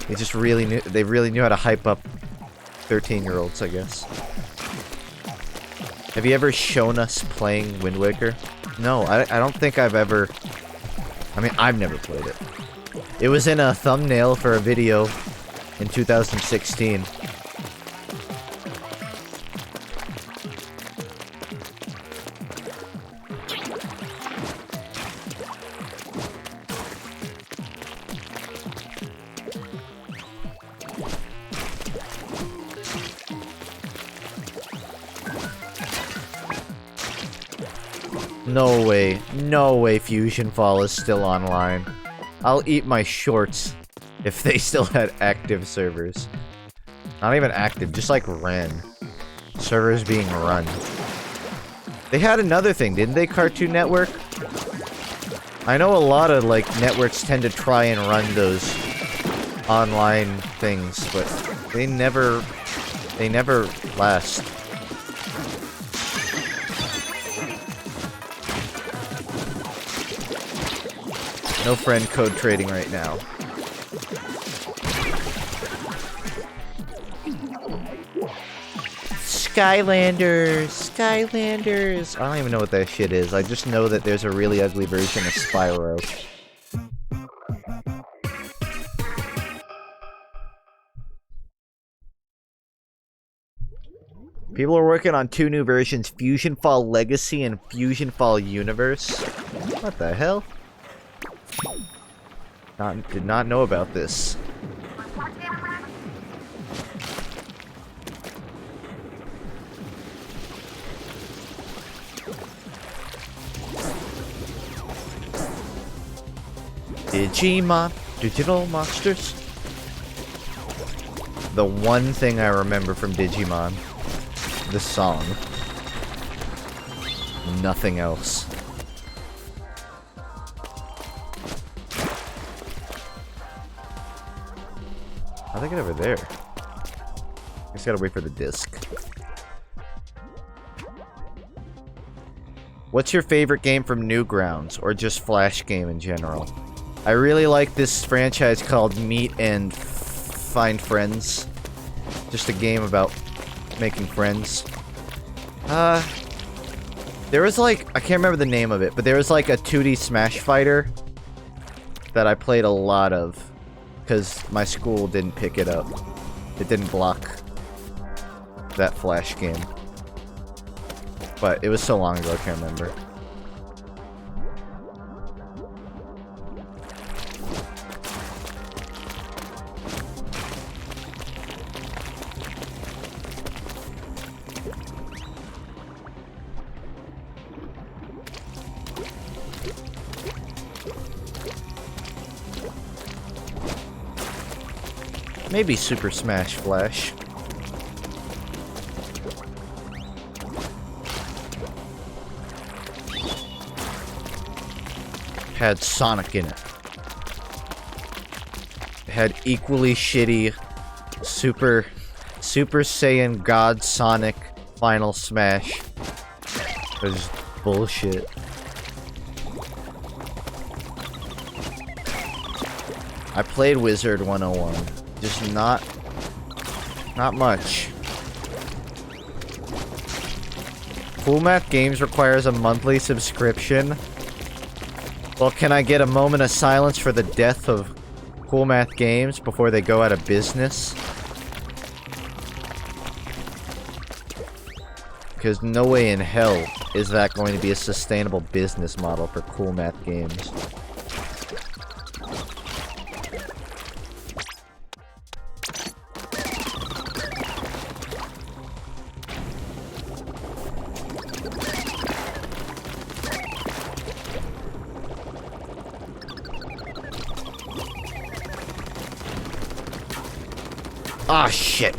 they really knew how to hype up 13-year-olds, I guess. Have you ever shown us playing Wind Waker? No, I don't think I've ever... I mean, I've never played it. It was in a thumbnail for a video in 2016. No way Fusion Fall is still online. I'll eat my shorts if they still had active servers. Not even active, just like ran. Servers being run. They had another thing, didn't they, Cartoon Network? I know a lot of, like, networks tend to try and run those online things, but they never last. No friend code trading right now. Skylanders! I don't even know what that shit is. I just know that there's a really ugly version of Spyro. People are working on 2 new versions, Fusion Fall Legacy and Fusion Fall Universe. What the hell? Did not know about this. Digimon, digital monsters. The one thing I remember from Digimon, the song. Nothing else. How'd I get over there? I just gotta wait for the disc. What's your favorite game from Newgrounds, or just Flash game in general? I really like this franchise called Meet and Find Friends. Just a game about making friends. There was like, I can't remember the name of it, but there was like a 2D Smash Fighter that I played a lot of, because my school didn't pick it up. It didn't block that Flash game. But it was so long ago, I can't remember. Maybe Super Smash Flash. Had Sonic in it. It had equally shitty Super Saiyan God Sonic Final Smash. It was bullshit. I played Wizard 101. Just not much. Cool Math Games requires a monthly subscription. Well, can I get a moment of silence for the death of Cool Math Games before they go out of business? Because no way in hell is that going to be a sustainable business model for Cool Math Games. Ah, shit.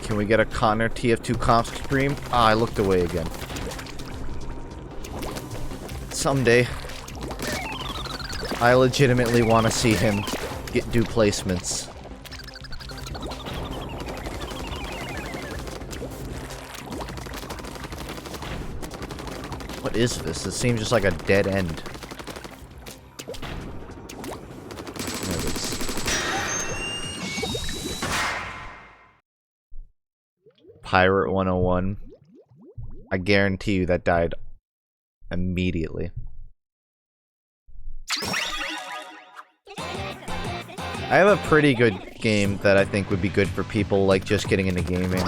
Can we get a Connor TF2 comp stream? Ah, I looked away again. Someday. I legitimately want to see him do placements. What is this? This seems just like a dead end. There it is. Pirate 101. I guarantee you that died immediately. I have a pretty good game that I think would be good for people like just getting into gaming.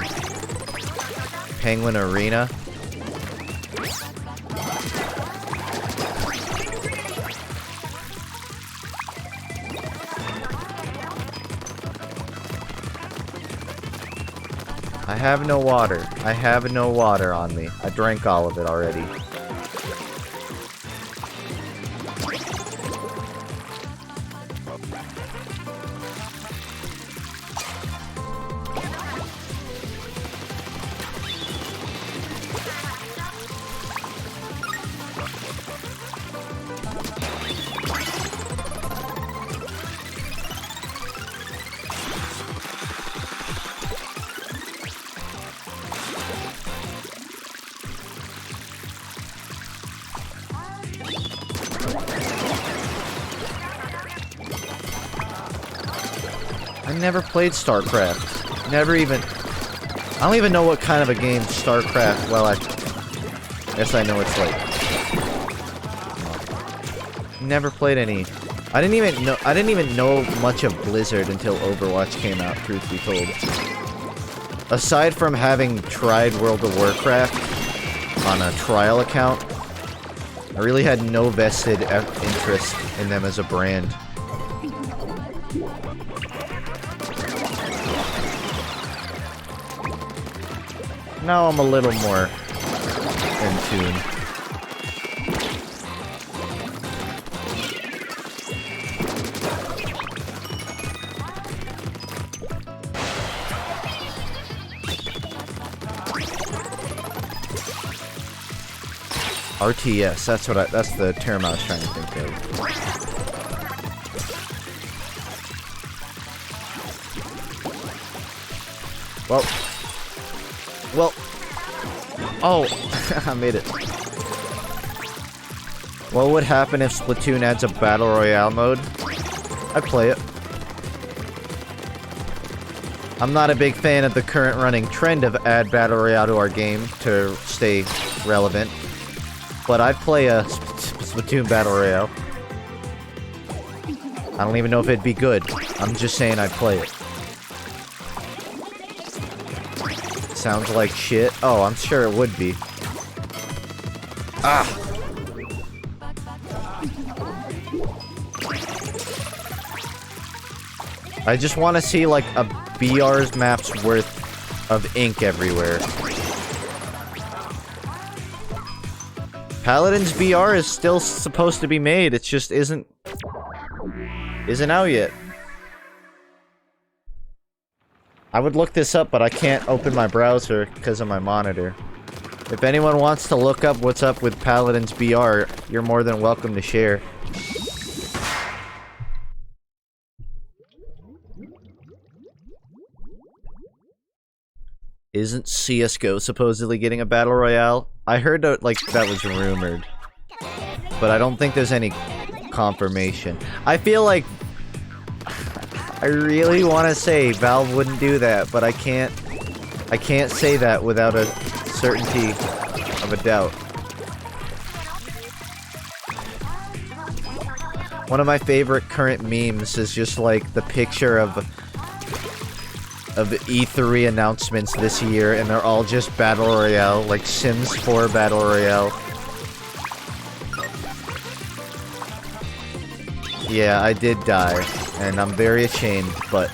Penguin Arena. I have no water. I have no water on me. I drank all of it already. never played StarCraft. Never even... I don't even know what kind of a game StarCraft... Well, I guess I know it's like... Never played any... I didn't even know much of Blizzard until Overwatch came out, truth be told. Aside from having tried World of Warcraft on a trial account, I really had no vested interest in them as a brand. Now I'm a little more in tune. RTS, that's the term I was trying to think of. Well, oh, I made it. What would happen if Splatoon adds a Battle Royale mode? I'd play it. I'm not a big fan of the current running trend of add Battle Royale to our game to stay relevant. But I'd play a Splatoon Battle Royale. I don't even know if it'd be good. I'm just saying I'd play it. Sounds like shit. Oh, I'm sure it would be. Ah! I just want to see, like, a BR's map's worth of ink everywhere. Paladin's BR is still supposed to be made, it just isn't out yet. I would look this up, but I can't open my browser because of my monitor. If anyone wants to look up what's up with Paladin's BR, you're more than welcome to share. Isn't CSGO supposedly getting a Battle Royale? I heard that, like, that was rumored. But I don't think there's any confirmation. I feel like... I really want to say Valve wouldn't do that, but I can't say that without a certainty of a doubt. One of my favorite current memes is just, like, the picture of E3 announcements this year, and they're all just Battle Royale, like Sims 4 Battle Royale. Yeah, I did die, and I'm very ashamed, but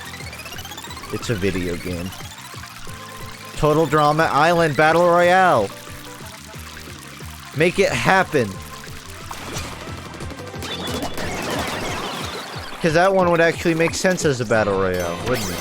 it's a video game. Total Drama Island Battle Royale! Make it happen! Because that one would actually make sense as a Battle Royale, wouldn't it?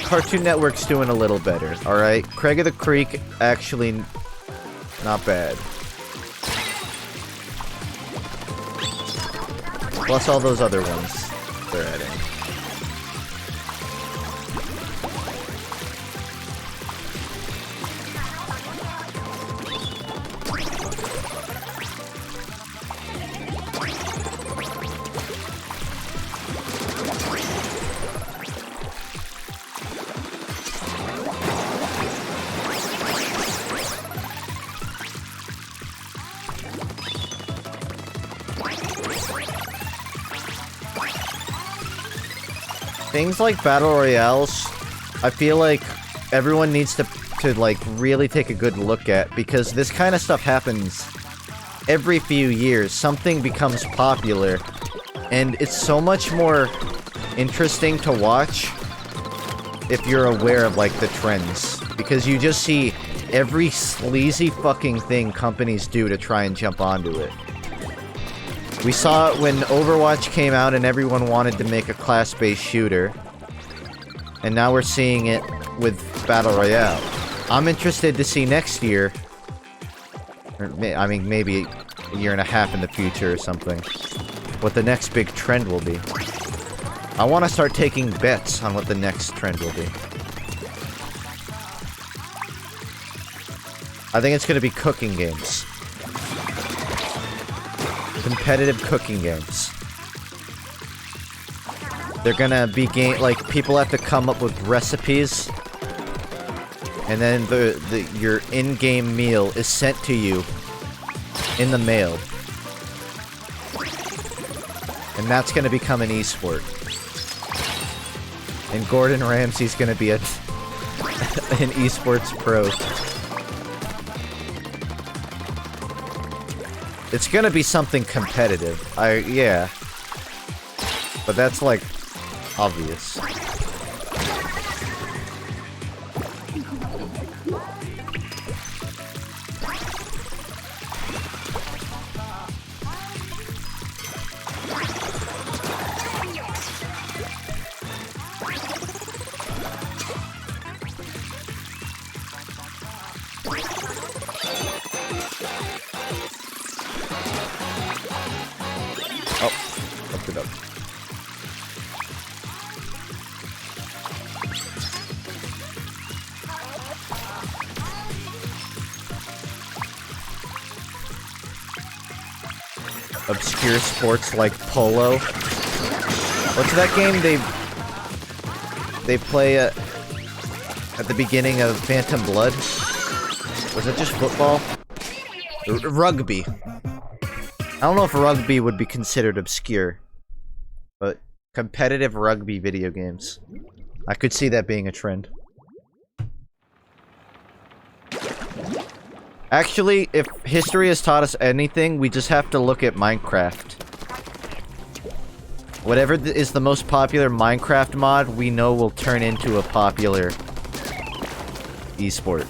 Cartoon Network's doing a little better, alright? Craig of the Creek, actually, not bad. Plus all those other ones they're adding. Things like Battle Royales, I feel like everyone needs to like really take a good look at, because this kind of stuff happens every few years. Something becomes popular, and it's so much more interesting to watch if you're aware of like the trends, because you just see every sleazy fucking thing companies do to try and jump onto it. We saw it when Overwatch came out and everyone wanted to make a class-based shooter. And now we're seeing it with Battle Royale. I'm interested to see next year, or I mean maybe a year and a half in the future or something, what the next big trend will be. I want to start taking bets on what the next trend will be. I think it's going to be cooking games. Competitive cooking games. They're gonna be like, people have to come up with recipes, and then your in-game meal is sent to you in the mail. And that's gonna become an esport. And Gordon Ramsay's gonna be an esports pro. It's gonna be something competitive. Yeah. But that's like obvious. Oh, fucked it up. Obscure sports like polo. What's that game they play at the beginning of Phantom Blood? Was it just football? Rugby. I don't know if rugby would be considered obscure, but competitive rugby video games. I could see that being a trend. Actually, if history has taught us anything, we just have to look at Minecraft. Whatever is the most popular Minecraft mod, we know will turn into a popular esport.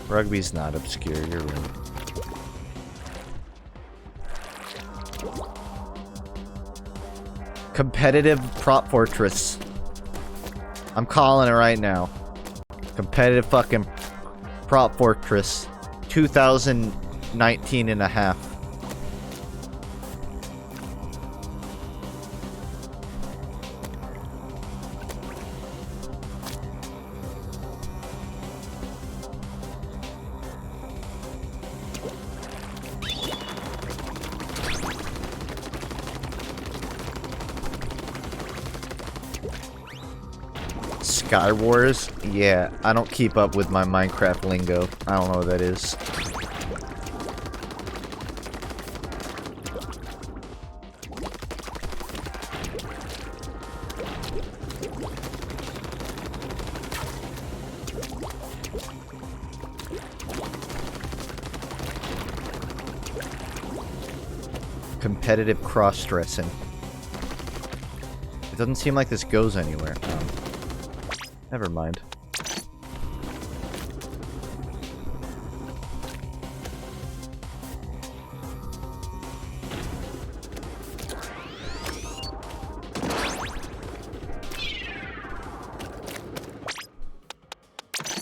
Rugby's not obscure, you're right. Competitive Prop Fortress. I'm calling it right now. Competitive fucking Prop Fortress. 2019 and a half. Sky Wars? Yeah, I don't keep up with my Minecraft lingo. I don't know what that is. Competitive cross-dressing. It doesn't seem like this goes anywhere. Never mind.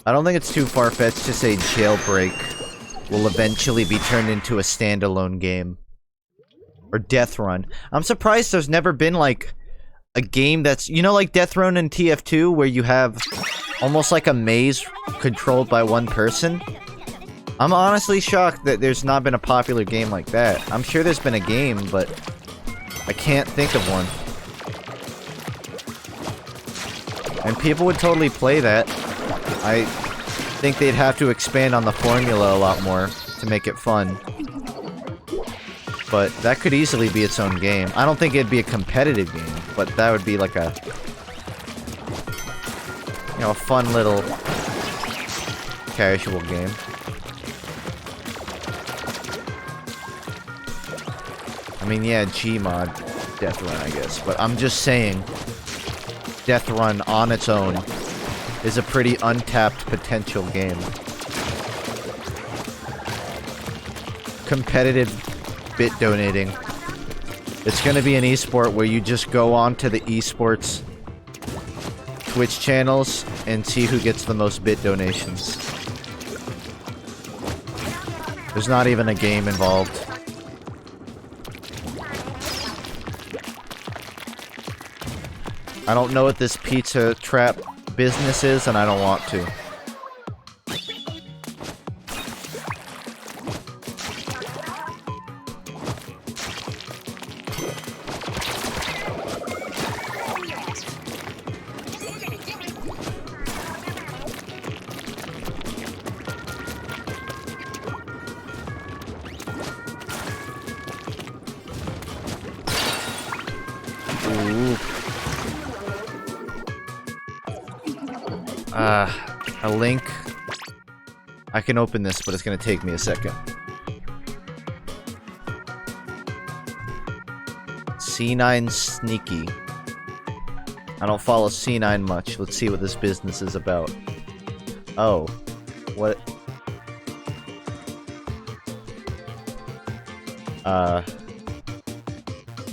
I don't think it's too far-fetched to say Jailbreak will eventually be turned into a standalone game. Or Death Run. I'm surprised there's never been, like, a game that's, you know, like Death Run and TF2, where you have almost like a maze controlled by one person? I'm honestly shocked that there's not been a popular game like that. I'm sure there's been a game, but I can't think of one. And people would totally play that. I think they'd have to expand on the formula a lot more to make it fun. But that could easily be its own game. I don't think it'd be a competitive game, but that would be like a, you know, a fun little casual game. I mean, yeah, Gmod, Death Run, I guess. But I'm just saying, Death Run on its own is a pretty untapped potential game. Competitive bit donating. It's gonna be an esport where you just go on to the esports Twitch channels and see who gets the most bit donations. There's not even a game involved. I don't know what this pizza trap business is, and I don't want to. A link. I can open this, but it's gonna take me a second. C9 Sneaky. I don't follow C9 much. Let's see what this business is about. Oh. What?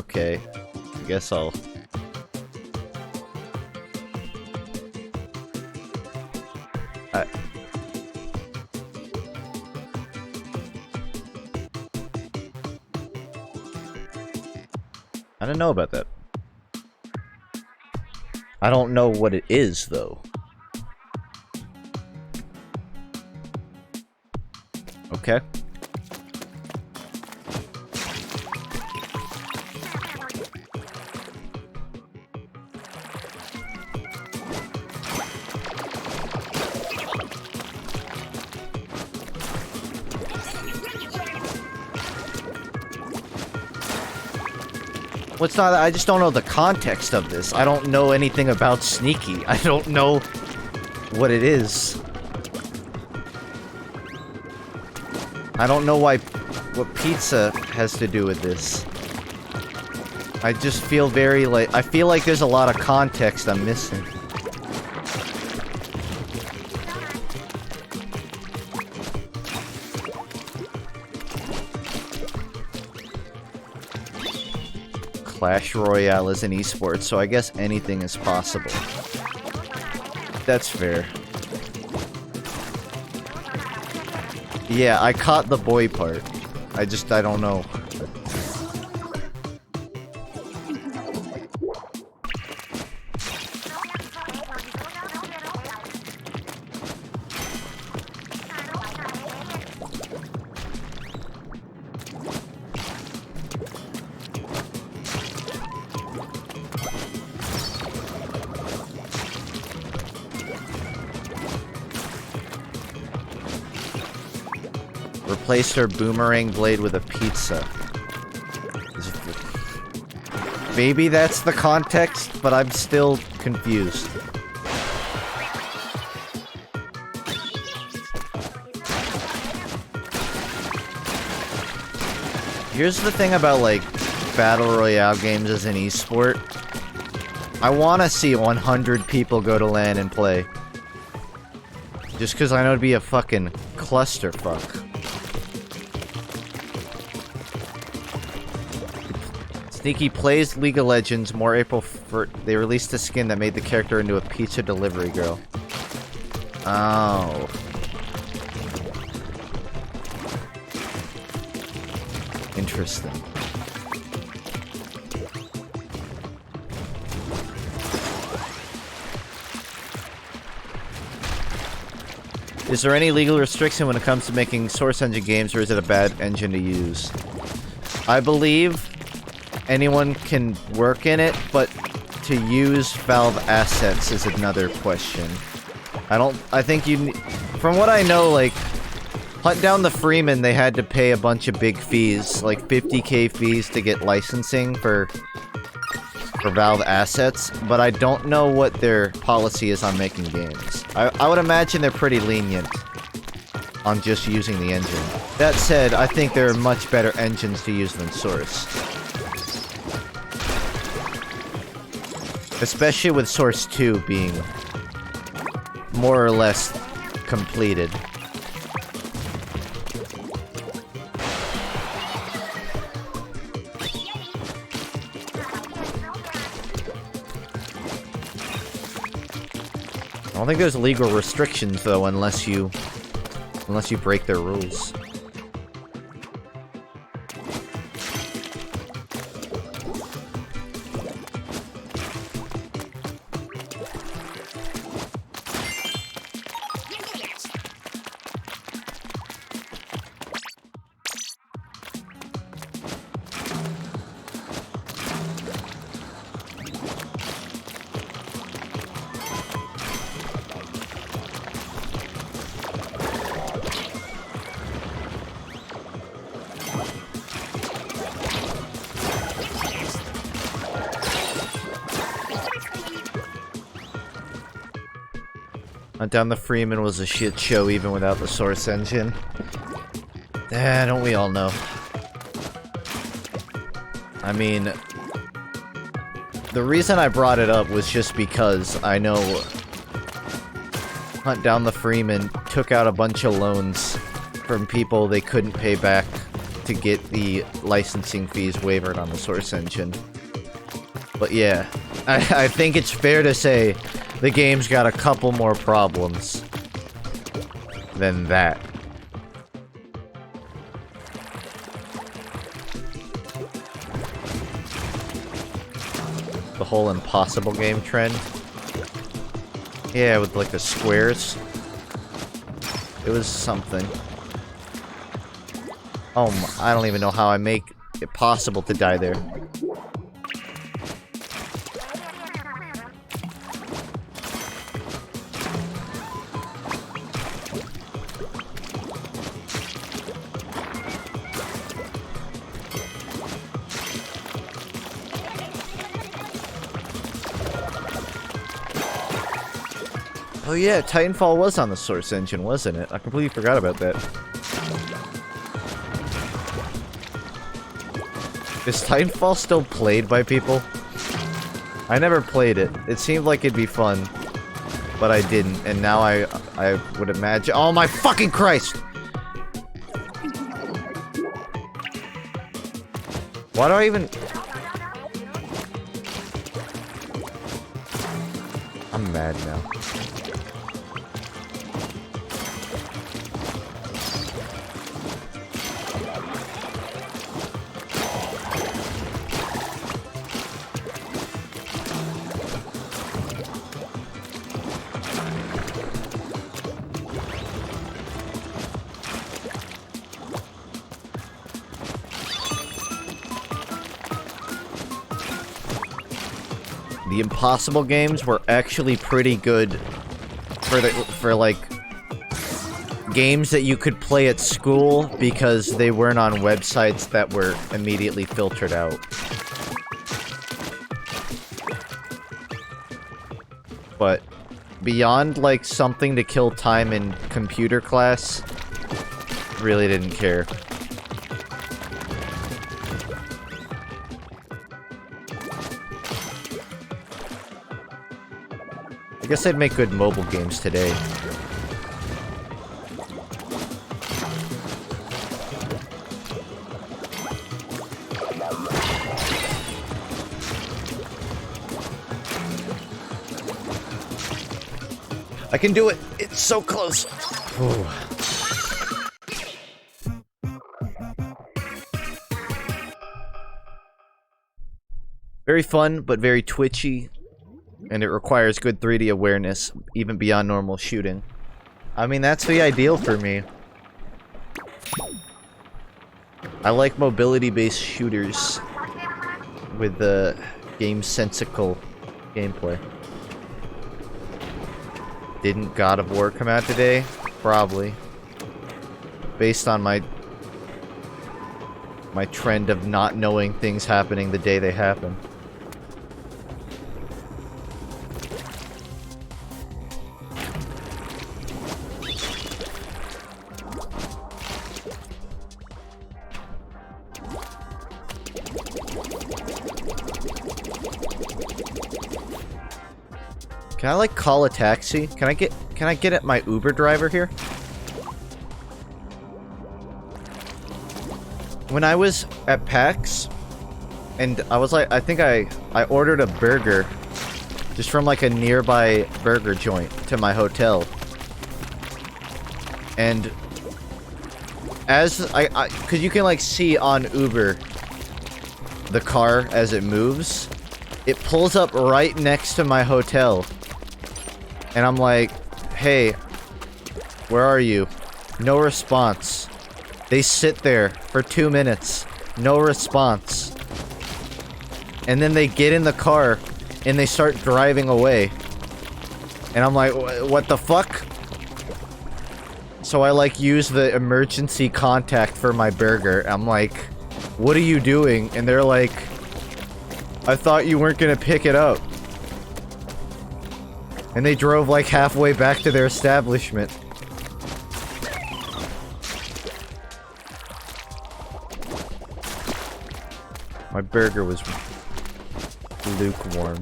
Okay. I guess I'll... I don't know about that. I don't know what it is, though. Okay. What's not? I just don't know the context of this. I don't know anything about Sneaky. I don't know what it is. I don't know what pizza has to do with this. I just feel very like, I feel like there's a lot of context I'm missing. Clash Royale is an esport, so I guess anything is possible. That's fair. Yeah, I caught the boy part. I don't know. Replace her boomerang blade with a pizza. Maybe that's the context, but I'm still confused. Here's the thing about, like, Battle Royale games as an esport. I want to see 100 people go to LAN and play. Just because I know it'd be a fucking clusterfuck. Sneaky plays League of Legends. More April 1st. They released a skin that made the character into a pizza delivery girl. Oh. Interesting. Is there any legal restriction when it comes to making Source Engine games, or is it a bad engine to use? I believe anyone can work in it, but to use Valve assets is another question. I think you... From what I know, like, Hunt Down the Freeman, they had to pay a bunch of big fees, like 50k fees to get licensing for Valve assets, but I don't know what their policy is on making games. I would imagine they're pretty lenient on just using the engine. That said, I think there are much better engines to use than Source. Especially with Source 2 being more or less completed. don't think there's legal restrictions though, unless you break their rules. Hunt Down the Freeman was a shit show even without the Source engine. Don't we all know? I mean, the reason I brought it up was just because I know Hunt Down the Freeman took out a bunch of loans from people they couldn't pay back to get the licensing fees waived on the Source engine. But yeah, I think it's fair to say the game's got a couple more problems than that. The whole impossible game trend. Yeah, with like the squares. It was something. Oh, I don't even know how I make it possible to die there. Oh yeah, Titanfall was on the Source engine, wasn't it? I completely forgot about that. Is Titanfall still played by people? I never played it. It seemed like it'd be fun, but I didn't, and now I would imagine— oh my fucking Christ! Why do I even— I'm mad now. The impossible games were actually pretty good for like games that you could play at school because they weren't on websites that were immediately filtered out. But beyond like something to kill time in computer class, really didn't care. I guess they'd make good mobile games today. I can do it! It's so close! Ooh. Very fun, but very twitchy. And it requires good 3D awareness, even beyond normal shooting. I mean, that's the ideal for me. I like mobility-based shooters with the game-sensical gameplay. Didn't God of War come out today? Probably. Based on my trend of not knowing things happening the day they happen. Can I like call a taxi? Can I get at my Uber driver here? When I was at PAX and I was like, I think I ordered a burger Just from like a nearby burger joint to my hotel. And as cause you can like see on Uber the car as it moves. It pulls up right next to my hotel. And I'm like, hey, where are you? No response. They sit there for 2 minutes. No response. And then they get in the car and they start driving away. And I'm like, what the fuck? So I like use the emergency contact for my burger. I'm like, what are you doing? And they're like, I thought you weren't gonna pick it up. And they drove like halfway back to their establishment. My burger was lukewarm.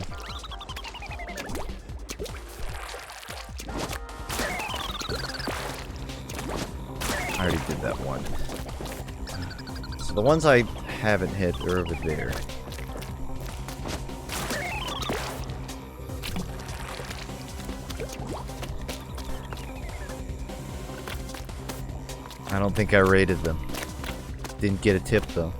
I already did that one. So the ones I haven't hit are over there. I don't think I rated them. Didn't get a tip though.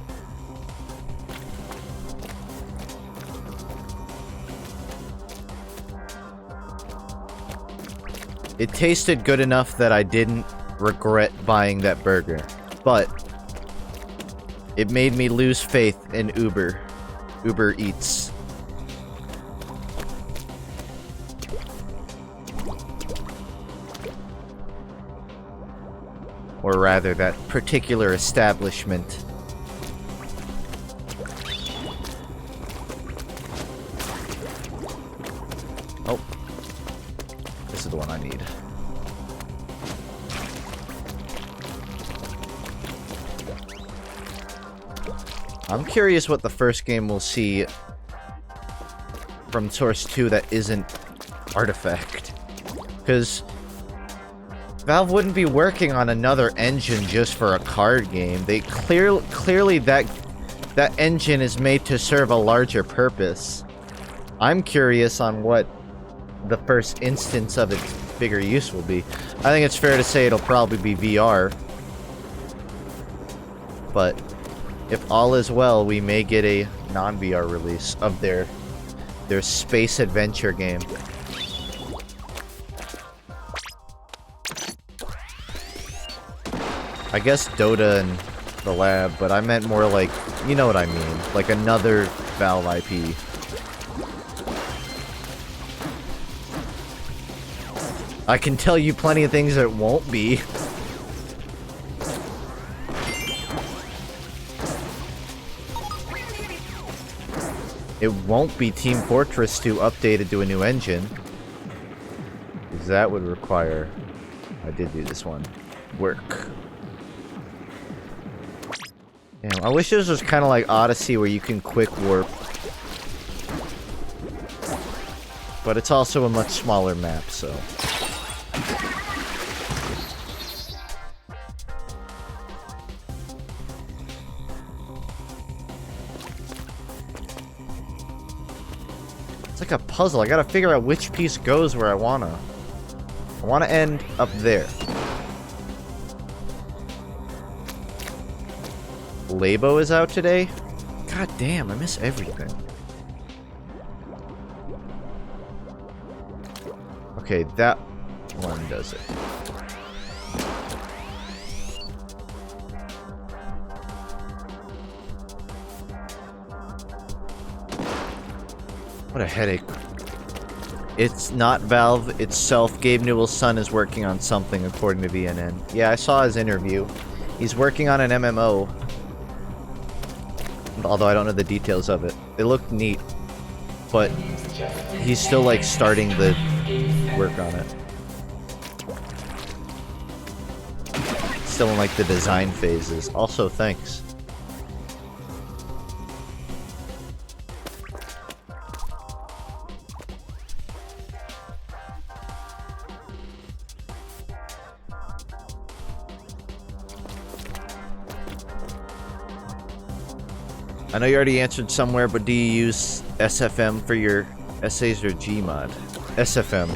It tasted good enough that I didn't regret buying that burger, but it made me lose faith in Uber Eats. Or rather, that particular establishment. Oh. This is the one I need. I'm curious what the first game we'll see from Source 2 that isn't Artifact. Because Valve wouldn't be working on another engine just for a card game. They clearly that engine is made to serve a larger purpose. I'm curious on what the first instance of its bigger use will be. I think it's fair to say it'll probably be VR. But if all is well, we may get a non-VR release of their space adventure game. I guess Dota and the lab, but I meant more like, you know what I mean, like another Valve IP. I can tell you plenty of things that won't be. It won't be Team Fortress 2 updated to a new engine. Because that would require... I did do this one. Work. Damn, I wish this was kind of like Odyssey where you can quick warp. But it's also a much smaller map, so... It's like a puzzle. I gotta figure out which piece goes where I wanna. I wanna end up there. Labo is out today? God damn, I miss everything. Okay, that one does it. What a headache. It's not Valve itself. Gabe Newell's son is working on something, according to VNN. Yeah, I saw his interview. He's working on an MMO. Although I don't know the details of it. It looked neat. But he's still, like, starting the work on it. Still in, like, the design phases. Also, thanks. I know you already answered somewhere, but do you use SFM for your Essays or Gmod? SFM.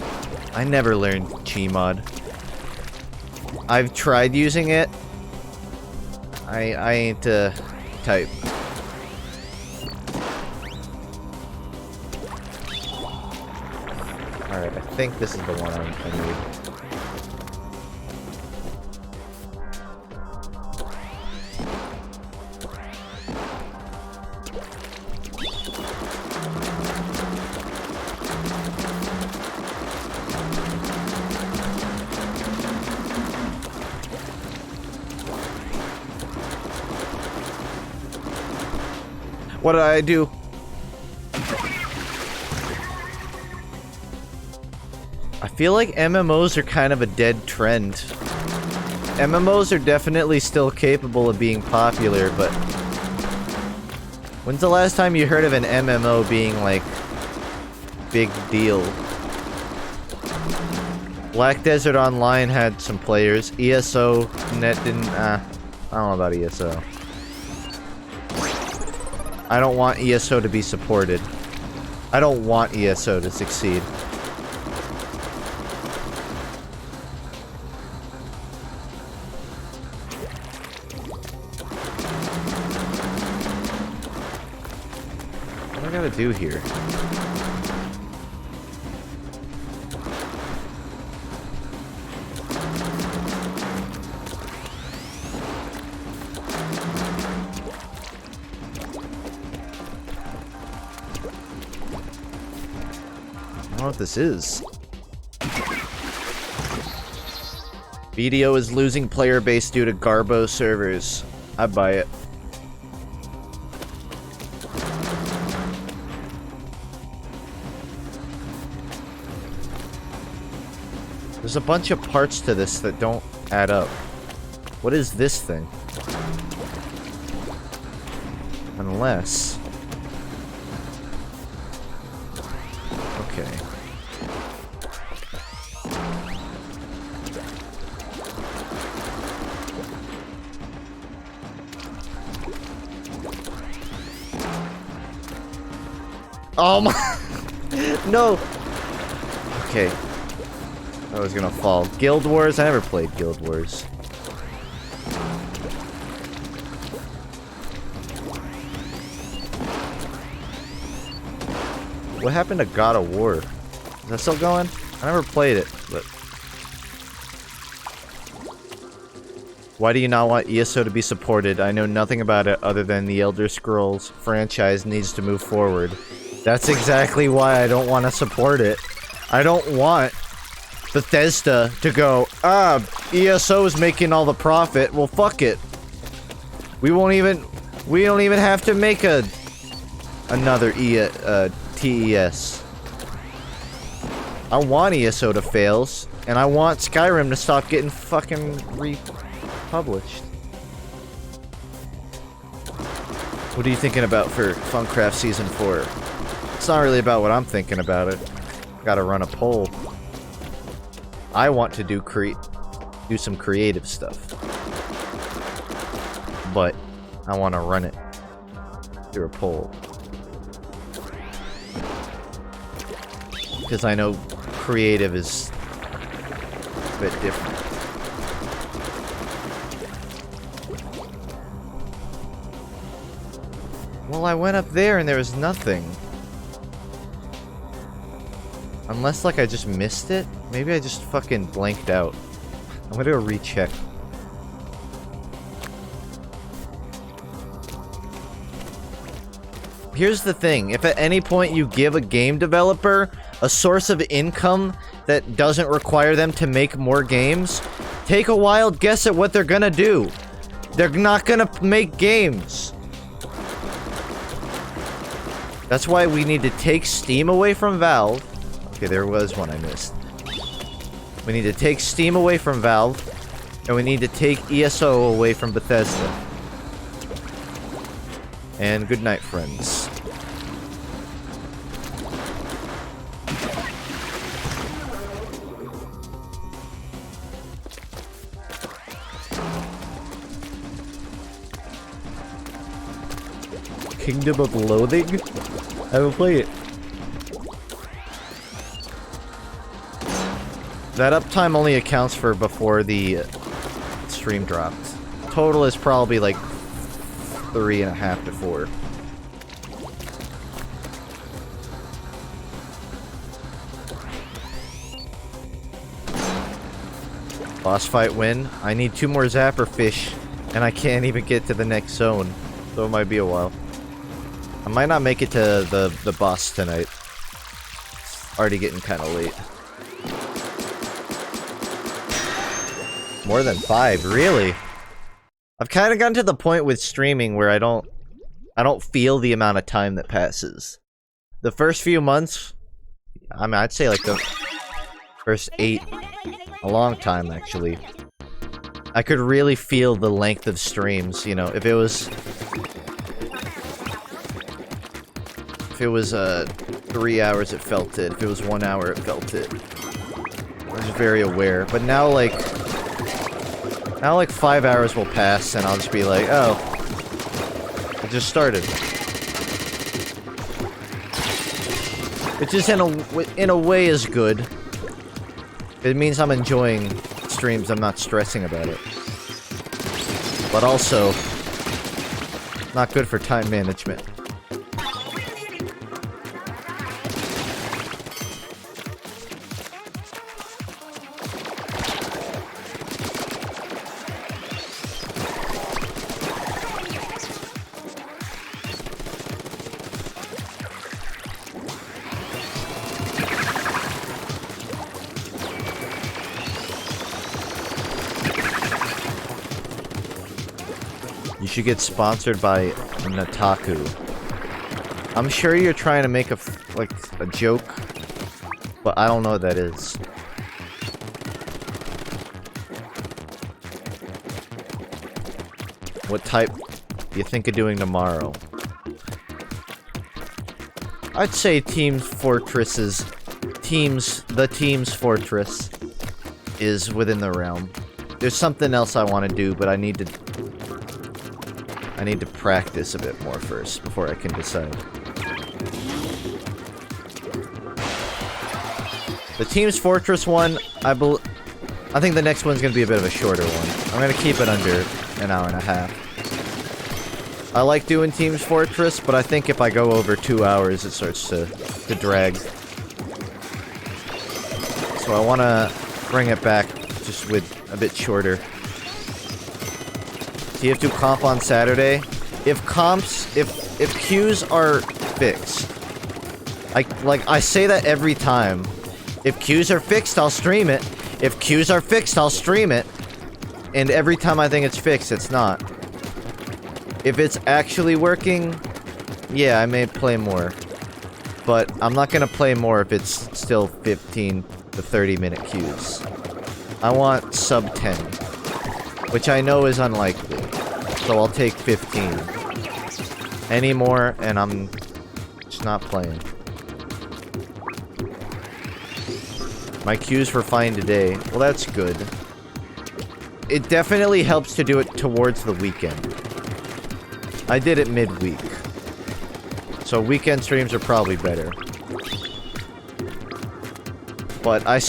I never learned Gmod. I've tried using it. I ain't type. Alright, I think this is the one I need. What did I do? I feel like MMOs are kind of a dead trend. MMOs are definitely still capable of being popular, but when's the last time you heard of an MMO being like big deal? Black Desert Online had some players. ESO net didn't. I don't know about ESO. I don't want ESO to be supported. I don't want ESO to succeed. What do I gotta do here? I don't know what this is. BDO is losing player base due to Garbo servers. I buy it. There's a bunch of parts to this that don't add up. What is this thing? Unless... Okay. Oh my... No! Okay. I was gonna fall. Guild Wars? I never played Guild Wars. What happened to God of War? Is that still going? I never played it, but... Why do you not want ESO to be supported? I know nothing about it other than the Elder Scrolls franchise needs to move forward. That's exactly why I don't want to support it. I don't want Bethesda to go, ESO is making all the profit. Well, fuck it. We don't even have to make another TES. I want ESO to fail, and I want Skyrim to stop getting fucking republished. What are you thinking about for FUNKe Season 4? It's not really about what I'm thinking about it. Gotta run a poll. I want to do some creative stuff. But I want to run it through a poll. Because I know creative is a bit different. Well, I went up there and there was nothing. Unless, like, I just missed it? Maybe I just fucking blanked out. I'm gonna go recheck. Here's the thing. If at any point you give a game developer a source of income that doesn't require them to make more games, take a wild guess at what they're gonna do. They're not gonna make games. That's why we need to take Steam away from Valve. Okay, there was one I missed. We need to take Steam away from Valve, and we need to take ESO away from Bethesda. And good night, friends. Kingdom of Loathing? I haven't played it. That uptime only accounts for before the stream dropped. Total is probably like 3.5 to 4. Boss fight win. I need 2 more zapper fish, and I can't even get to the next zone, so it might be a while. I might not make it to the boss tonight. It's already getting kind of late. More than 5, really? I've kind of gotten to the point with streaming where I don't feel the amount of time that passes. The first few months, I mean, I'd say like the first 8, a long time actually. I could really feel the length of streams, you know, if it was 3 hours, it felt it. If it was 1 hour, it felt it. I was very aware. But now like 5 hours will pass, and I'll just be like, oh, I just started. Which is in a way is good. It means I'm enjoying streams. I'm not stressing about it. But also, not good for time management. You should get sponsored by Nataku. I'm sure you're trying to make a joke, but I don't know what that is. What type do you think of doing tomorrow? I'd say Team's Fortress is within the realm. There's something else I want to do, but I need to practice a bit more first before I can decide. The Team's Fortress one, I think the next one's gonna be a bit of a shorter one. I'm gonna keep it under an hour and a half. I like doing Team's Fortress, but I think if I go over 2 hours, it starts to drag. So I want to bring it back just with a bit shorter. TF2 comp on Saturday. If queues are fixed, I say that every time. If queues are fixed, I'll stream it. If queues are fixed, I'll stream it. And every time I think it's fixed, it's not. If it's actually working, yeah, I may play more. But I'm not gonna play more if it's still 15 to 30 minute queues. I want sub 10, which I know is unlikely. So I'll take 15. Any more, and I'm just not playing. My queues were fine today. Well, that's good. It definitely helps to do it towards the weekend. I did it midweek. So weekend streams are probably better. But I'm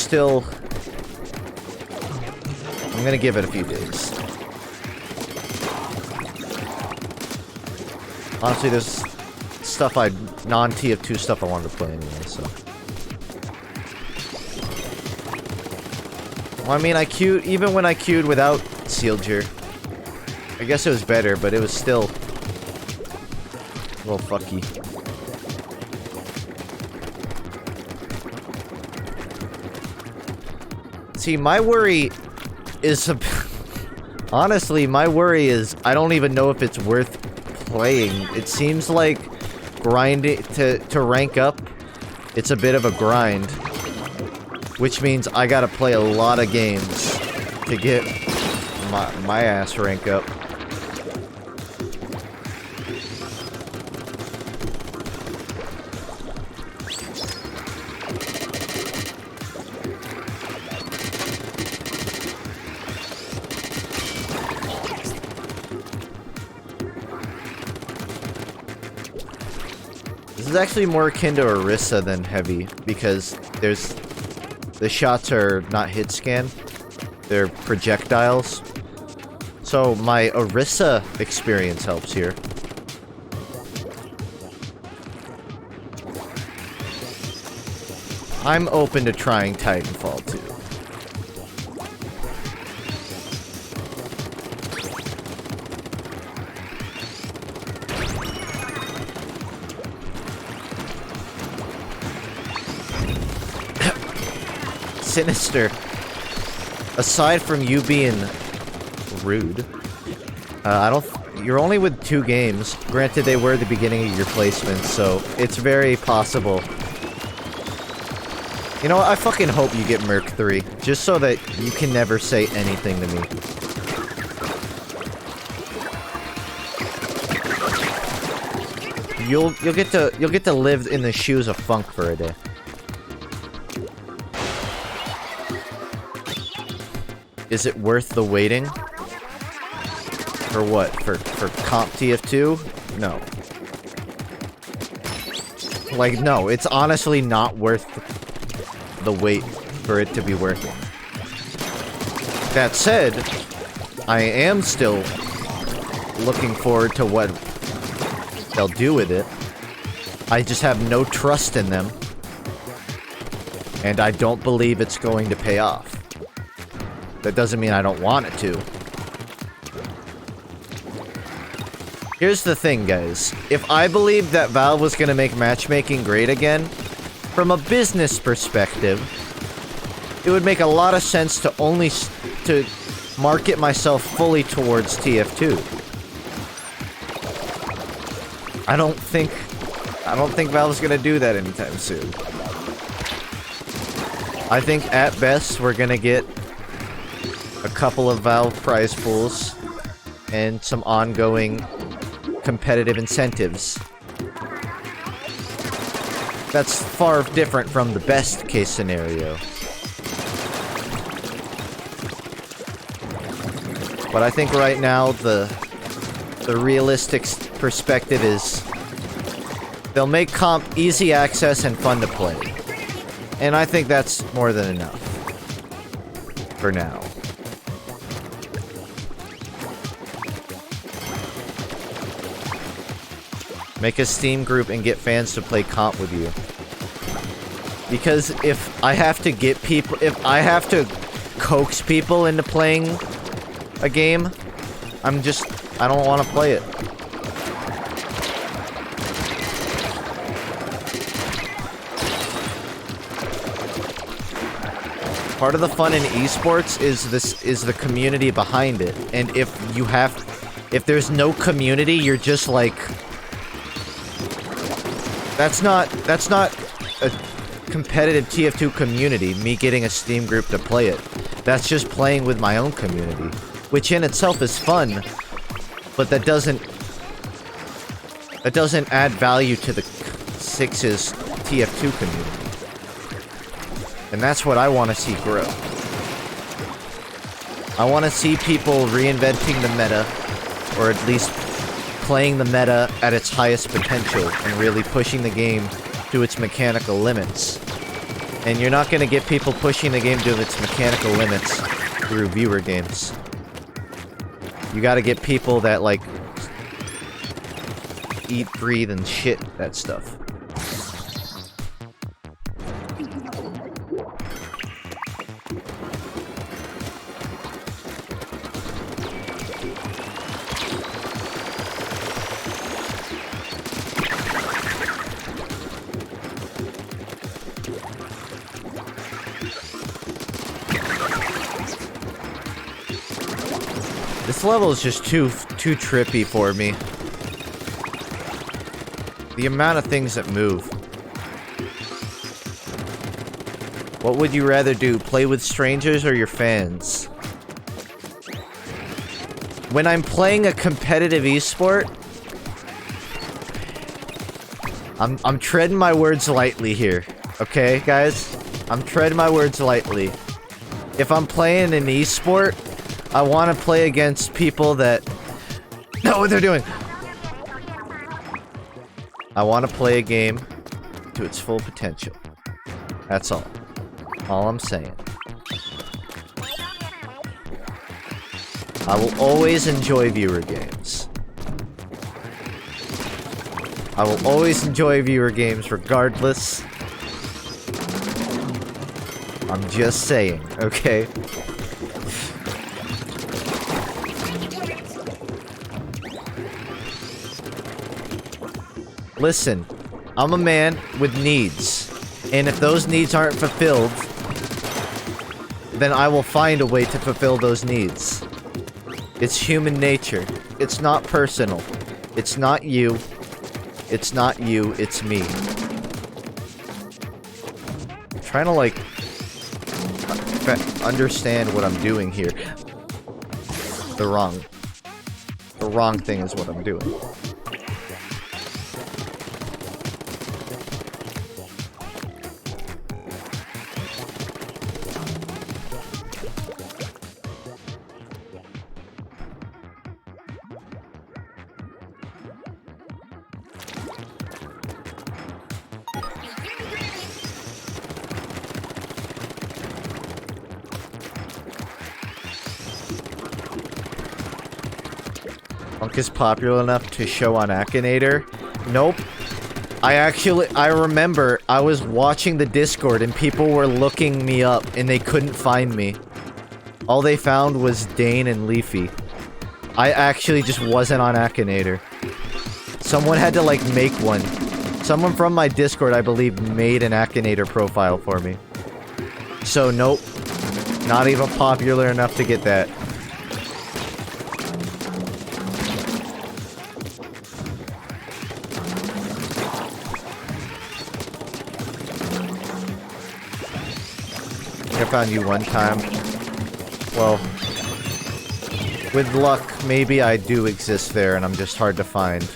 gonna give it a few days. Honestly, there's stuff non-TF2 stuff I wanted to play anyway, so. Well, I mean, even when I queued without Sealger, I guess it was better, but it was still a little fucky. See, my worry is... honestly, my worry is I don't even know if it's worth playing. It seems like grinding to rank up, it's a bit of a grind. Which means I gotta play a lot of games to get my ass rank up. This is actually more akin to Orisa than Heavy, because there's The shots are not hit scan. They're projectiles. So my Orisa experience helps here. I'm open to trying Titanfall 2. Sinister. Aside from you being rude, you're only with 2 games. Granted, they were the beginning of your placements, so it's very possible. You know what? I fucking hope you get Merc 3, just so that you can never say anything to me. You'll get to live in the shoes of FUNKe for a day. Is it worth the waiting? For what? For comp TF2? No. Like, no, it's honestly not worth the wait for it to be working. That said, I am still looking forward to what they'll do with it. I just have no trust in them. And I don't believe it's going to pay off. That doesn't mean I don't want it to. Here's the thing, guys. If I believed that Valve was gonna make matchmaking great again, from a business perspective, it would make a lot of sense to to market myself fully towards TF2. I don't think Valve's gonna do that anytime soon. I think at best we're gonna get a couple of Valve prize pools and some ongoing competitive incentives. That's far different from the best case scenario. But I think right now the realistic perspective is they'll make comp easy access and fun to play. And I think that's more than enough. For now. Make a Steam group and get fans to play comp with you. Because if I have to get people, if I have to coax people into playing a game, I don't want to play it. Part of the fun in esports is the community behind it. And if there's no community, you're just like, that's not a competitive TF2 community, me getting a Steam group to play it. That's just playing with my own community, which in itself is fun, but that doesn't add value to the Six's TF2 community. And that's what I want to see grow. I want to see people reinventing the meta, or at least playing the meta at its highest potential and really pushing the game to its mechanical limits. And you're not going to get people pushing the game to its mechanical limits through viewer games. You got to get people that, like, eat, breathe, and shit that stuff. This level is just too trippy for me. The amount of things that move. What would you rather do? Play with strangers or your fans? When I'm playing a competitive esport, I'm treading my words lightly here. Okay, guys? I'm treading my words lightly. If I'm playing an esport, I want to play against people that know what they're doing. I want to play a game to its full potential. That's all. I All I'm saying. I will always enjoy viewer games. I will always enjoy viewer games regardless. I'm just saying, okay? Listen, I'm a man with needs. And if those needs aren't fulfilled, then I will find a way to fulfill those needs. It's human nature. It's not personal. It's not you. It's not you, it's me. I'm trying to, like, understand what I'm doing here. The wrong thing is what I'm doing. FUNKe is popular enough to show on Akinator? Nope. I remember I was watching the Discord and people were looking me up and they couldn't find me. All they found was Dane and Leafy. I actually just wasn't on Akinator. Someone had to, like, make one. Someone from my Discord, I believe, made an Akinator profile for me. So, nope. Not even popular enough to get that. I found you one time. Well, with luck, maybe I do exist there and I'm just hard to find.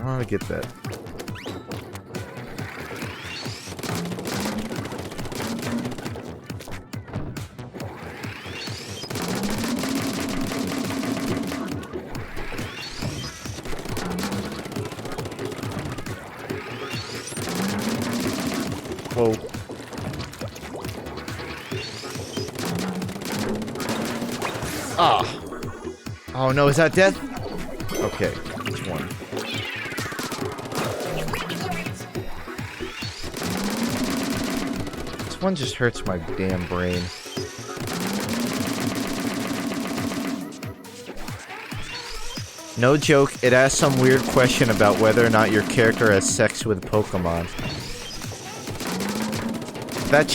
I want to get that. Whoa. Ah. Oh no, is that dead? Okay, which one? This one just hurts my damn brain. No joke, it asks some weird question about whether or not your character has sex with Pokemon. That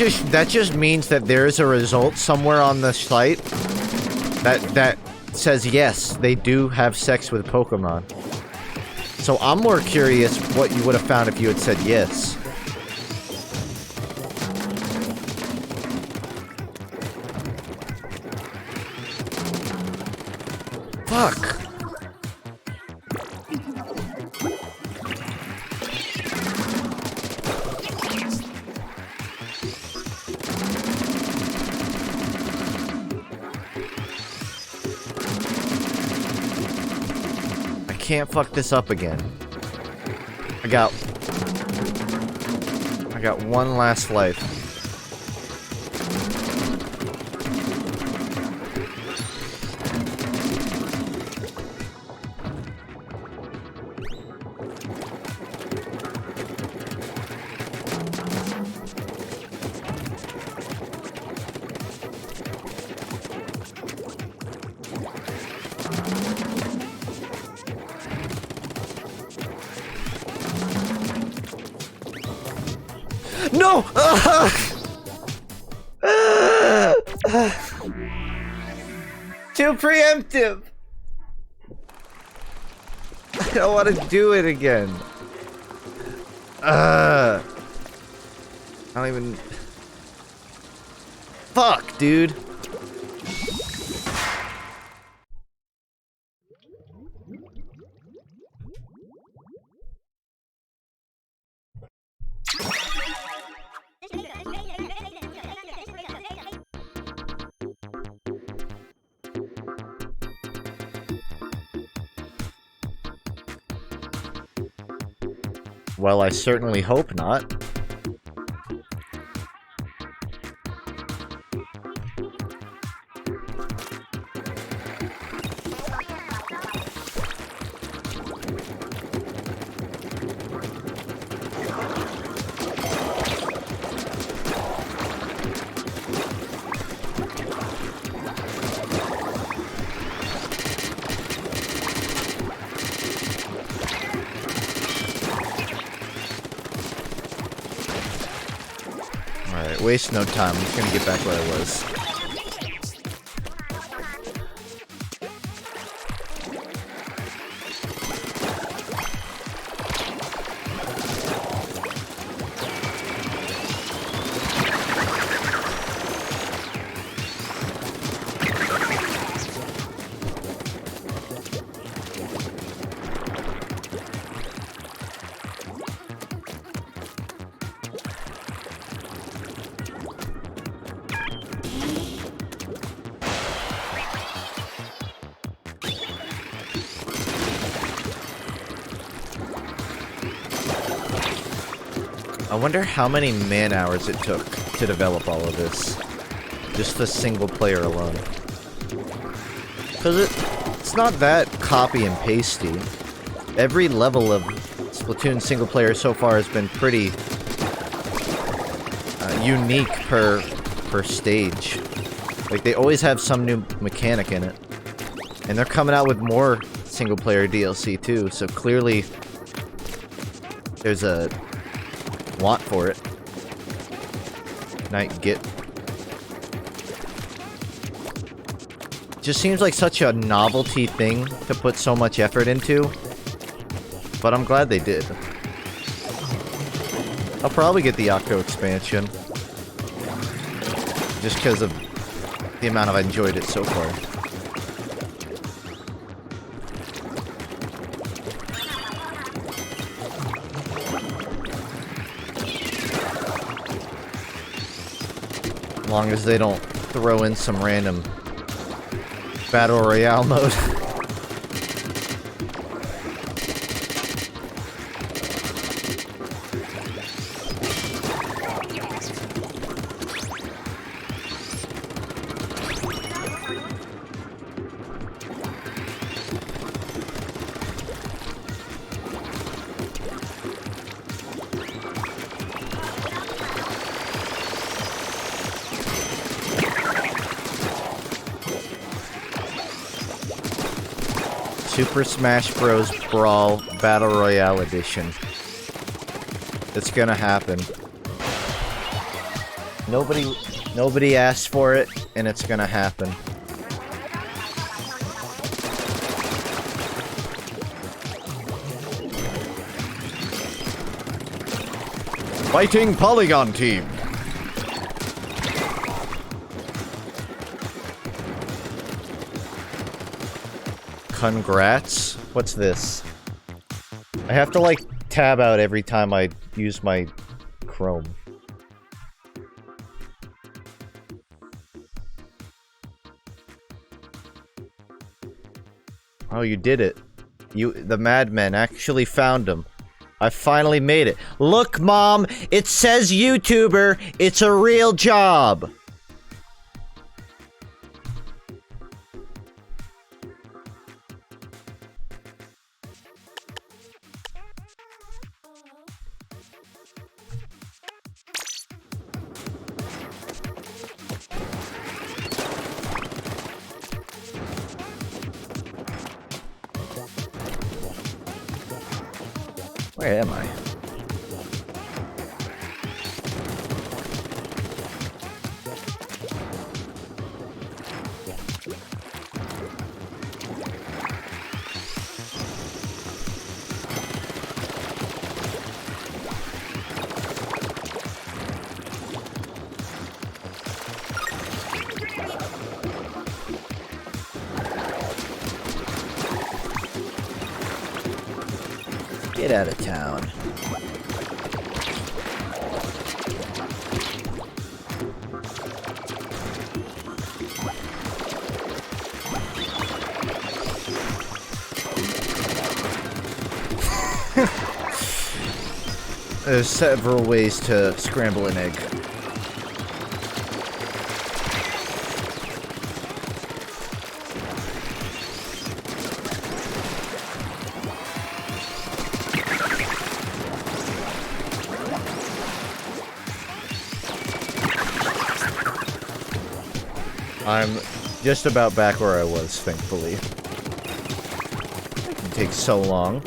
just means that there is a result somewhere on the site that says yes, they do have sex with Pokemon. So I'm more curious what you would have found if you had said yes. Fuck. Can't fuck this up again. I got one last life. No! Too preemptive! I don't want to do it again. I don't even... Fuck, dude. Well, I certainly hope not. Alright, waste no time. I'm just gonna get back where I was. I wonder how many man-hours it took to develop all of this. Just the single player alone. Because it's not that copy and pasty. Every level of Splatoon single player so far has been pretty unique per stage. Like, they always have some new mechanic in it. And they're coming out with more single player DLC too, so clearly there's a want for it. Night get. Just seems like such a novelty thing to put so much effort into. But I'm glad they did. I'll probably get the Octo expansion. Just because of the amount I've enjoyed it so far. As long as they don't throw in some random Battle Royale mode. Super Smash Bros. Brawl Battle Royale Edition. It's gonna happen. Nobody asked for it, and it's gonna happen. Fighting Polygon Team! Congrats? What's this? I have to, like, tab out every time I use my Chrome. Oh, you did it. The madmen actually found him. I finally made it. Look, Mom! It says YouTuber! It's a real job! Where am I? Get out of town. There's several ways to scramble an egg. I'm just about back where I was, thankfully. It takes so long.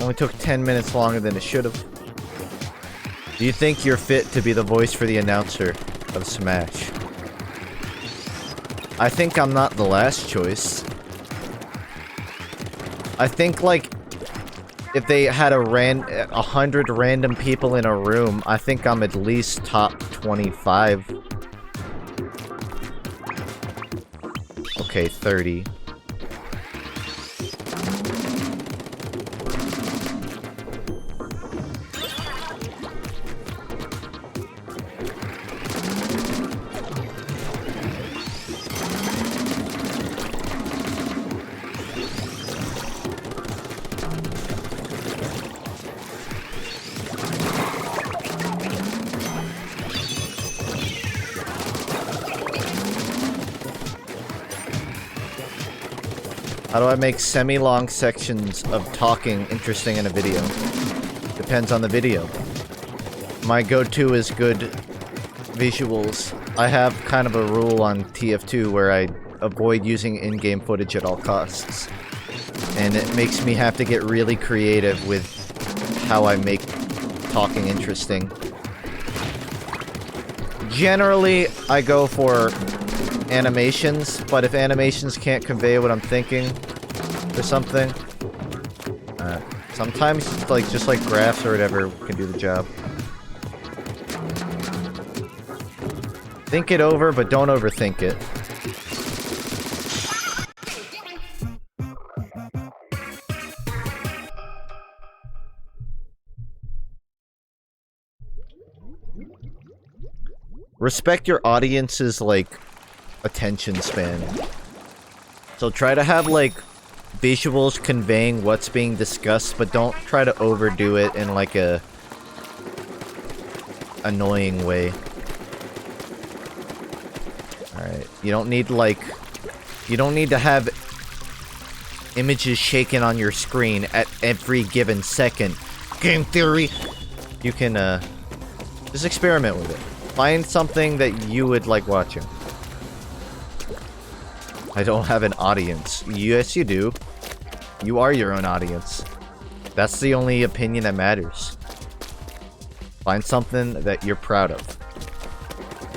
Only took 10 minutes longer than it should have. Do you think you're fit to be the voice for the announcer of Smash? I think I'm not the last choice. I think, like, if they had 100 random people in a room, I think I'm at least top 25. Okay, 30. How do I make semi-long sections of talking interesting in a video? Depends on the video. My go-to is good visuals. I have kind of a rule on TF2 where I avoid using in-game footage at all costs. And it makes me have to get really creative with how I make talking interesting. Generally, I go for animations, but if animations can't convey what I'm thinking or something, sometimes like just like graphs or whatever can do the job. Think it over, but don't overthink it. Respect your audience's like attention span. So try to have like visuals conveying what's being discussed, but don't try to overdo it in like a annoying way. Alright, you don't need to have images shaken on your screen at every given second. Game theory! You can just experiment with it. Find something that you would like watching. I don't have an audience. Yes, you do. You are your own audience. That's the only opinion that matters. Find something that you're proud of.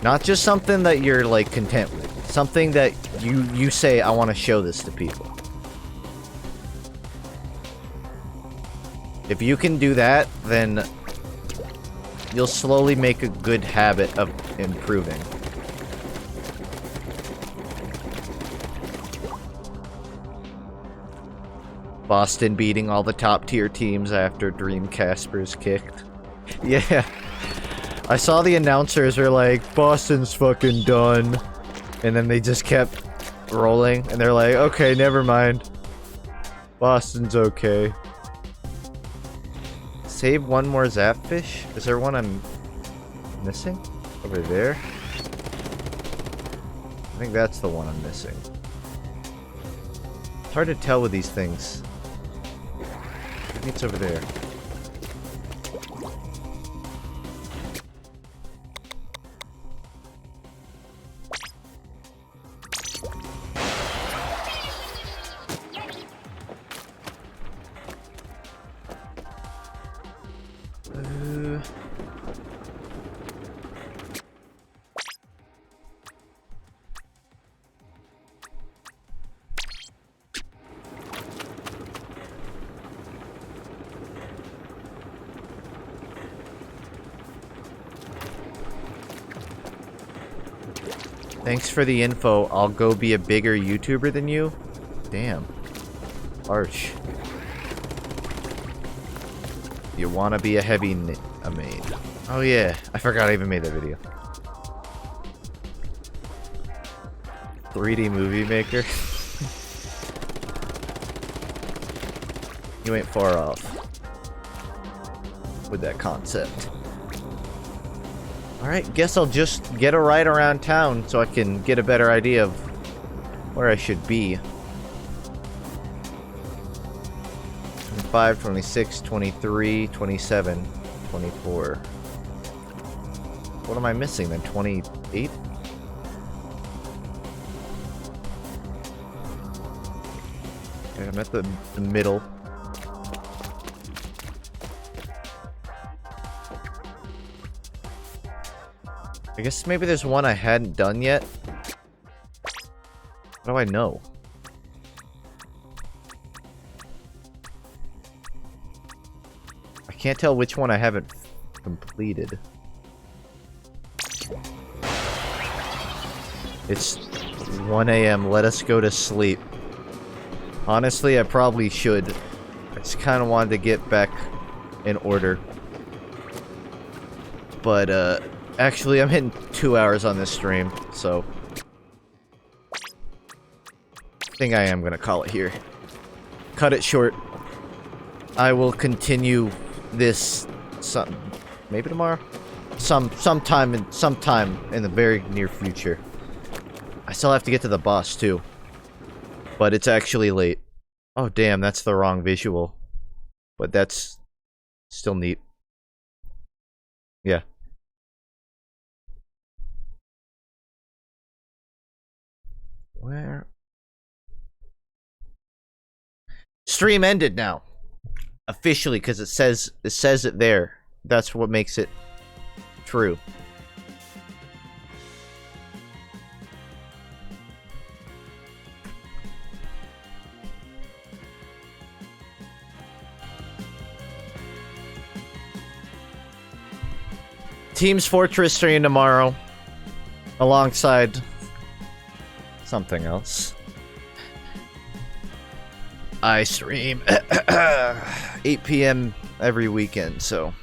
Not just something that you're, like, content with. Something that you say, I want to show this to people. If you can do that, then you'll slowly make a good habit of improving. Boston beating all the top tier teams after Dream Casper's kicked. Yeah. I saw the announcers are like, Boston's fucking done. And then they just kept rolling. And they're like, okay, never mind. Boston's okay. Save one more Zapfish? Is there one I'm missing? Over there? I think that's the one I'm missing. It's hard to tell with these things. I think it's over there. Thanks for the info. I'll go be a bigger YouTuber than you? Damn. Harsh. You wanna be a heavy maid. Oh yeah, I forgot I even made that video. 3D movie maker? You ain't far off. with that concept. Alright, guess I'll just get a ride around town so I can get a better idea of where I should be. 25, 26, 23, 27, 24. What am I missing then? 28? Okay, I'm at the middle. I guess maybe there's one I hadn't done yet. How do I know? I can't tell which one I haven't completed. It's 1 a.m. Let us go to sleep. Honestly, I probably should. I just kind of wanted to get back in order. But, actually, I'm hitting 2 hours on this stream, so I think I am gonna call it here. Cut it short. I will continue this maybe tomorrow? Sometime in the very near future. I still have to get to the boss too. But it's actually late. Oh damn, that's the wrong visual. But that's still neat. Yeah. Where? Stream ended now. Officially, because it says it there. That's what makes it true. Team's Fortress stream tomorrow. Alongside something else. I stream 8 p.m. every weekend, so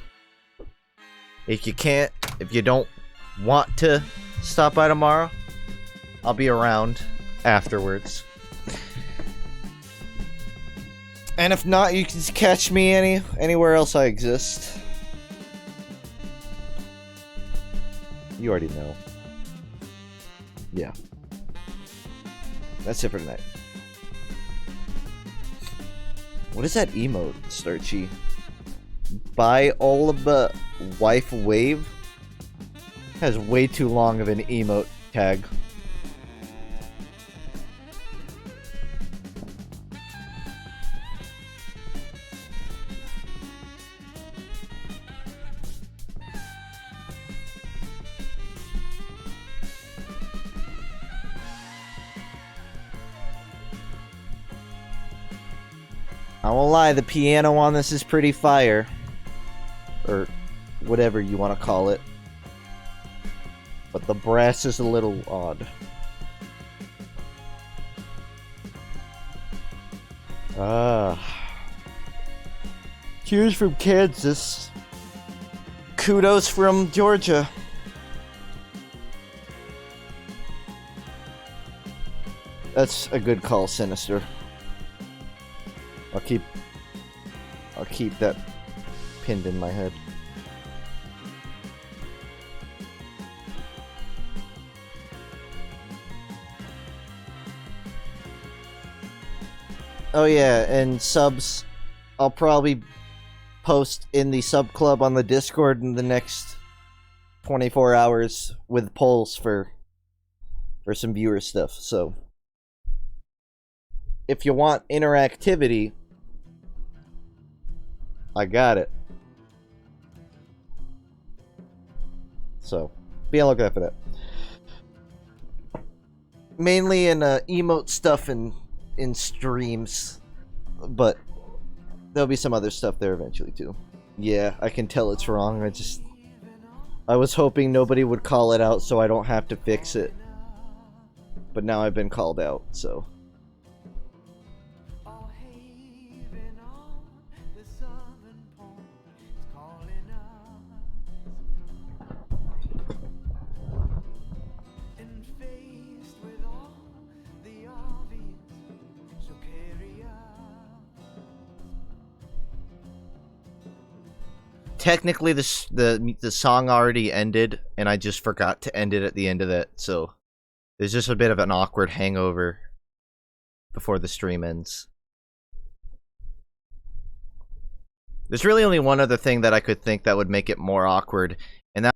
if you don't want to stop by tomorrow, I'll be around afterwards. And if not, you can catch me anywhere else I exist. You already know. Yeah. That's it for tonight. What is that emote, Starchy? Buy all of the wife wave? Has way too long of an emote tag. I won't lie, the piano on this is pretty fire. Or whatever you want to call it. But the brass is a little odd. Cheers from Kansas. Kudos from Georgia. That's a good call, Sinister. I'll keep that pinned in my head. Oh yeah, and subs, I'll probably post in the sub club on the Discord in the next 24 hours with polls for some viewer stuff. So if you want interactivity, I got it. So be on the lookout for that. Mainly in emote stuff and in streams, but there'll be some other stuff there eventually too. Yeah, I can tell it's wrong. I was hoping nobody would call it out so I don't have to fix it. But now I've been called out, so. technically the song already ended, and I just forgot to end it at the end of it, so there's just a bit of an awkward hangover before the stream ends. There's really only one other thing that I could think that would make it more awkward, and that